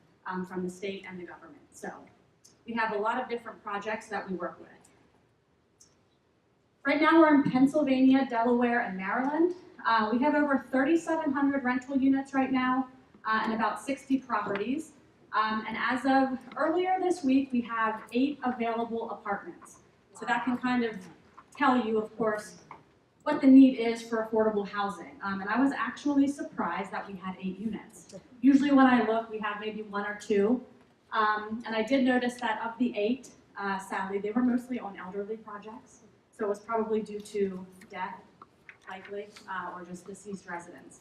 from the state and the government. So we have a lot of different projects that we work with. Right now we're in Pennsylvania, Delaware, and Maryland. We have over 3,700 rental units right now and about 60 properties. And as of earlier this week, we have 8 available apartments. So that can kind of tell you, of course, what the need is for affordable housing. And I was actually surprised that we had 8 units. Usually when I look, we have maybe 1 or 2. And I did notice that of the 8, sadly, they were mostly on elderly projects. So it was probably due to death, likely, or just deceased residents.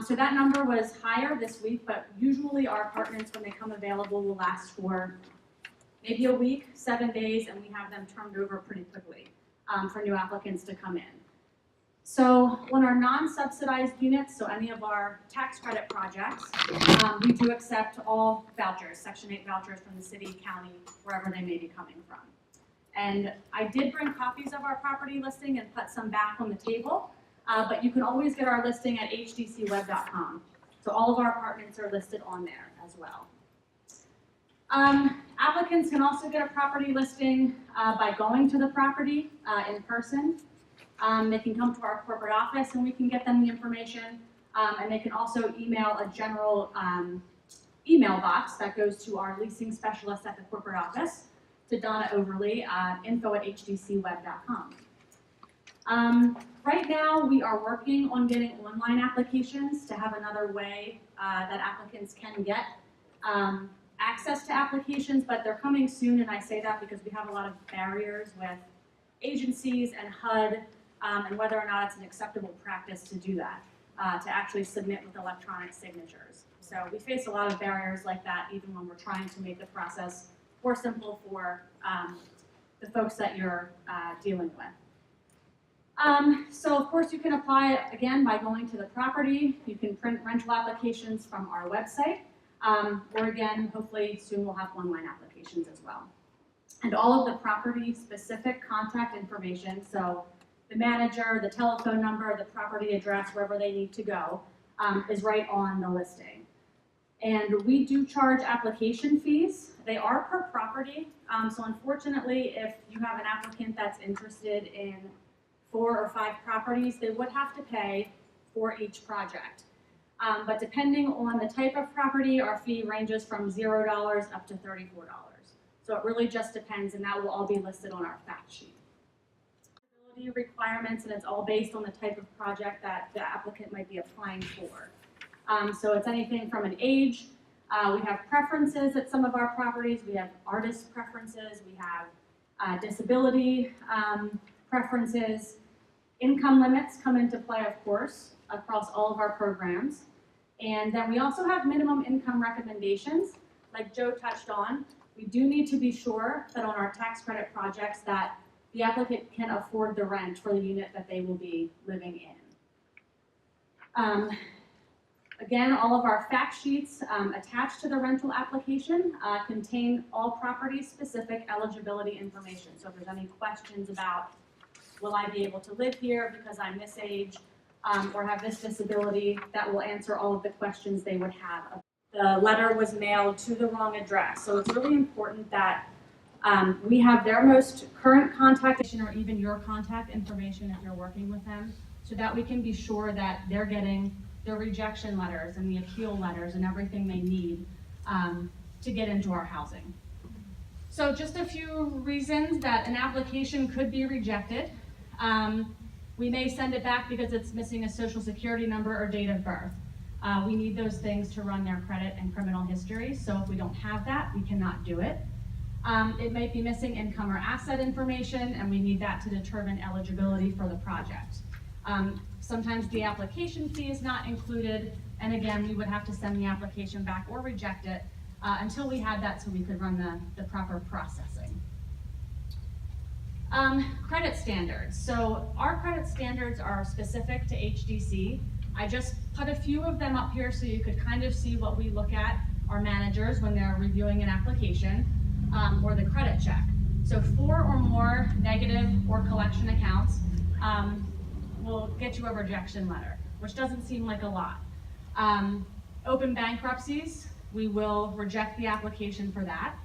So that number was higher this week, but usually our apartments, when they come available, will last for maybe a week, 7 days, and we have them turned over pretty quickly for new applicants to come in. So on our non-subsidized units, so any of our tax credit projects, we do accept all vouchers, Section 8 vouchers from the city, county, wherever they may be coming from. And I did bring copies of our property listing and put some back on the table, but you can always get our listing at hdcweb.com. So all of our apartments are listed on there as well. Applicants can also get a property listing by going to the property in person. They can come to our corporate office and we can get them the information. And they can also email a general email box that goes to our leasing specialist at the corporate office, to Donna Overly, info@hdcweb.com. Right now, we are working on getting online applications to have another way that applicants can get access to applications, but they're coming soon, and I say that because we have a lot of barriers with agencies and HUD, and whether or not it's an acceptable practice to do that, to actually submit with electronic signatures. So we face a lot of barriers like that, even when we're trying to make the process more simple for the folks that you're dealing with. So of course you can apply again by going to the property. You can print rental applications from our website, or again, hopefully soon we'll have online applications as well. And all of the property specific contact information, so the manager, the telephone number, the property address, wherever they need to go, is right on the listing. And we do charge application fees. They are per property, So unfortunately, if you have an applicant that's interested in 4 or 5 properties, they would have to pay for each project. But depending on the type of property, our fee ranges from $0 up to $34. So it really just depends, and that will all be listed on our fact sheet. Requirements, and it's all based on the type of project that the applicant might be applying for. So it's anything from an age, we have preferences at some of our properties, we have artist preferences, we have disability preferences. Income limits come into play, of course, across all of our programs. And then we also have minimum income recommendations, like Joe touched on. We do need to be sure that on our tax credit projects that the applicant can afford the rent for the unit that they will be living in. Again, all of our fact sheets attached to the rental application contain all property-specific eligibility information. So if there's any questions about, will I be able to live here because I'm this age or have this disability, that will answer all of the questions they would have. The letter was mailed to the wrong address, so it's really important that we have their most current contact or even your contact information if you're working with them, so that we can be sure that they're getting their rejection letters and the appeal letters and everything they need to get into our housing. So just a few reasons that an application could be rejected. We may send it back because it's missing a social security number or date of birth. We need those things to run their credit and criminal history, so if we don't have that, we cannot do it. It might be missing income or asset information, and we need that to determine eligibility for the project. Sometimes the application fee is not included, and again, we would have to send the application back or reject it until we had that so we could run the proper processing. Credit standards. So our credit standards are specific to HDC. I just put a few of them up here so you could kind of see what we look at, our managers, when they're reviewing an application or the credit check. So 4 or more negative or collection accounts will get you a rejection letter, which doesn't seem like a lot. Open bankruptcies, we will reject the application for that.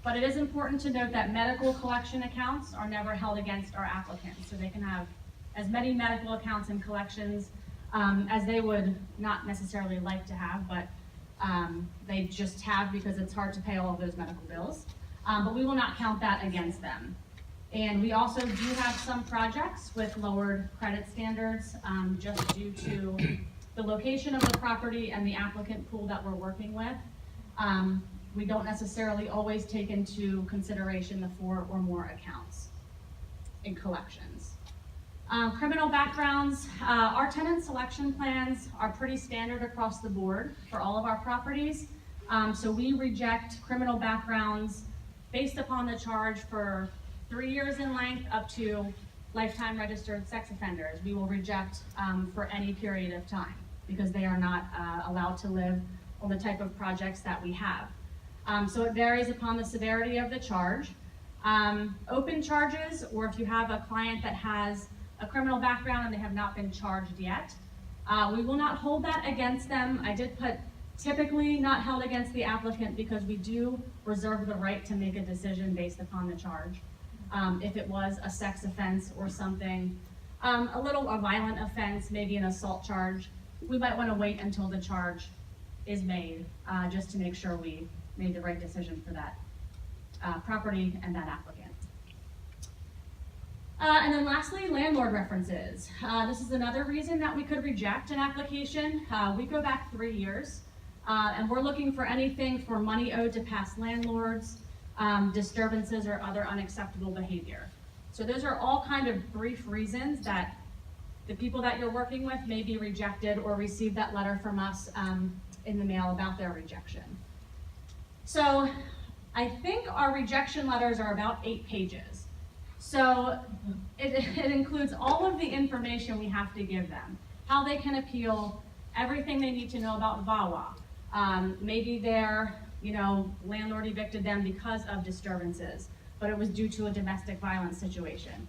But it is important to note that medical collection accounts are never held against our applicants. So they can have as many medical accounts and collections as they would not necessarily like to have, but they just have because it's hard to pay all of those medical bills. But we will not count that against them. And we also do have some projects with lowered credit standards just due to the location of the property and the applicant pool that we're working with. We don't necessarily always take into consideration the 4 or more accounts in collections. Criminal backgrounds, our tenant selection plans are pretty standard across the board for all of our properties. So we reject criminal backgrounds based upon the charge for 3 years in length up to lifetime registered sex offenders. We will reject for any period of time because they are not allowed to live on the type of projects that we have. So it varies upon the severity of the charge. Open charges, or if you have a client that has a criminal background and they have not been charged yet, we will not hold that against them. I did put typically not held against the applicant because we do reserve the right to make a decision based upon the charge. If it was a sex offense or something, a violent offense, maybe an assault charge, we might want to wait until the charge is made just to make sure we made the right decision for that property and that applicant. And then lastly, landlord references. This is another reason that we could reject an application. We go back 3 years, and we're looking for anything for money owed to past landlords, disturbances, or other unacceptable behavior. So those are all kind of brief reasons that the people that you're working with may be rejected or receive that letter from us in the mail about their rejection. So I think our rejection letters are about 8 pages. So it includes all of the information we have to give them, how they can appeal, everything they need to know about VAWA. Maybe their landlord evicted them because of disturbances, but it was due to a domestic violence situation.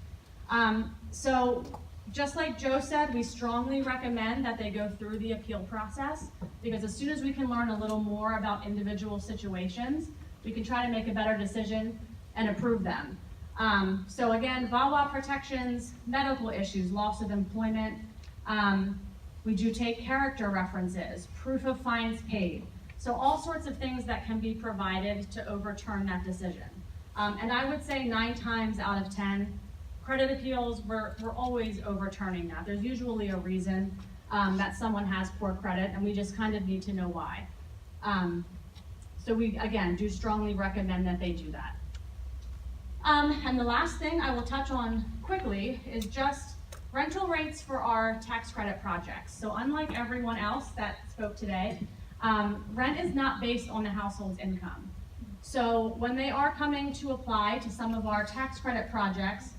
So just like Joe said, we strongly recommend that they go through the appeal process, because as soon as we can learn a little more about individual situations, we can try to make a better decision and approve them. So again, VAWA protections, medical issues, loss of employment. We do take character references, proof of fines paid. So all sorts of things that can be provided to overturn that decision. And I would say 9 times out of 10, credit appeals, we're always overturning that. There's usually a reason that someone has poor credit, and we just kind of need to know why. So we, again, do strongly recommend that they do that. And the last thing I will touch on quickly is just rental rates for our tax credit projects. So unlike everyone else that spoke today, rent is not based on the household's income. So when they are coming to apply to some of our tax credit projects,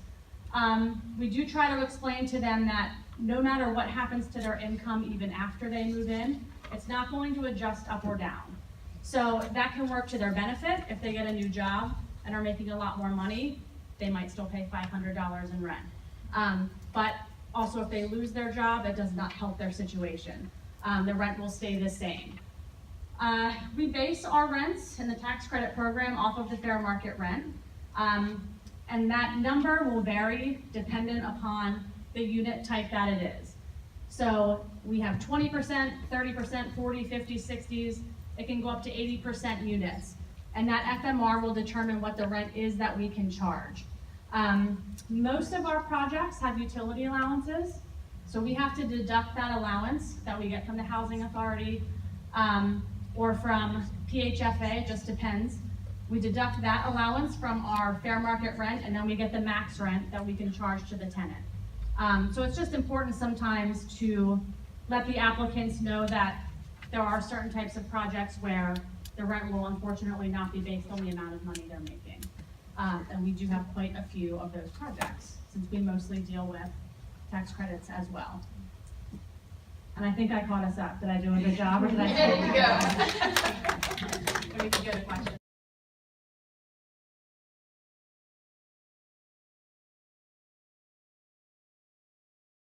we do try to explain to them that no matter what happens to their income even after they move in, it's not going to adjust up or down. So that can work to their benefit. If they get a new job and are making a lot more money, they might still pay $500 in rent. But also if they lose their job, it does not help their situation. The rent will stay the same. We base our rents in the tax credit program off of the fair market rent. And that number will vary dependent upon the unit type that it is. So we have 20%, 30%, 40, 50, 60s. It can go up to 80% units. And that FMR will determine what the rent is that we can charge. Most of our projects have utility allowances. So we have to deduct that allowance that we get from the Housing Authority or from PHFA, it just depends. We deduct that allowance from our fair market rent, and then we get the max rent that we can charge to the tenant. So it's just important sometimes to let the applicants know that there are certain types of projects where the rent will unfortunately not be based on the amount of money they're making. And we do have quite a few of those projects, since we mostly deal with tax credits as well. And I think I caught us up. Did I do a good job, or did I? There you go. And we can go to questions.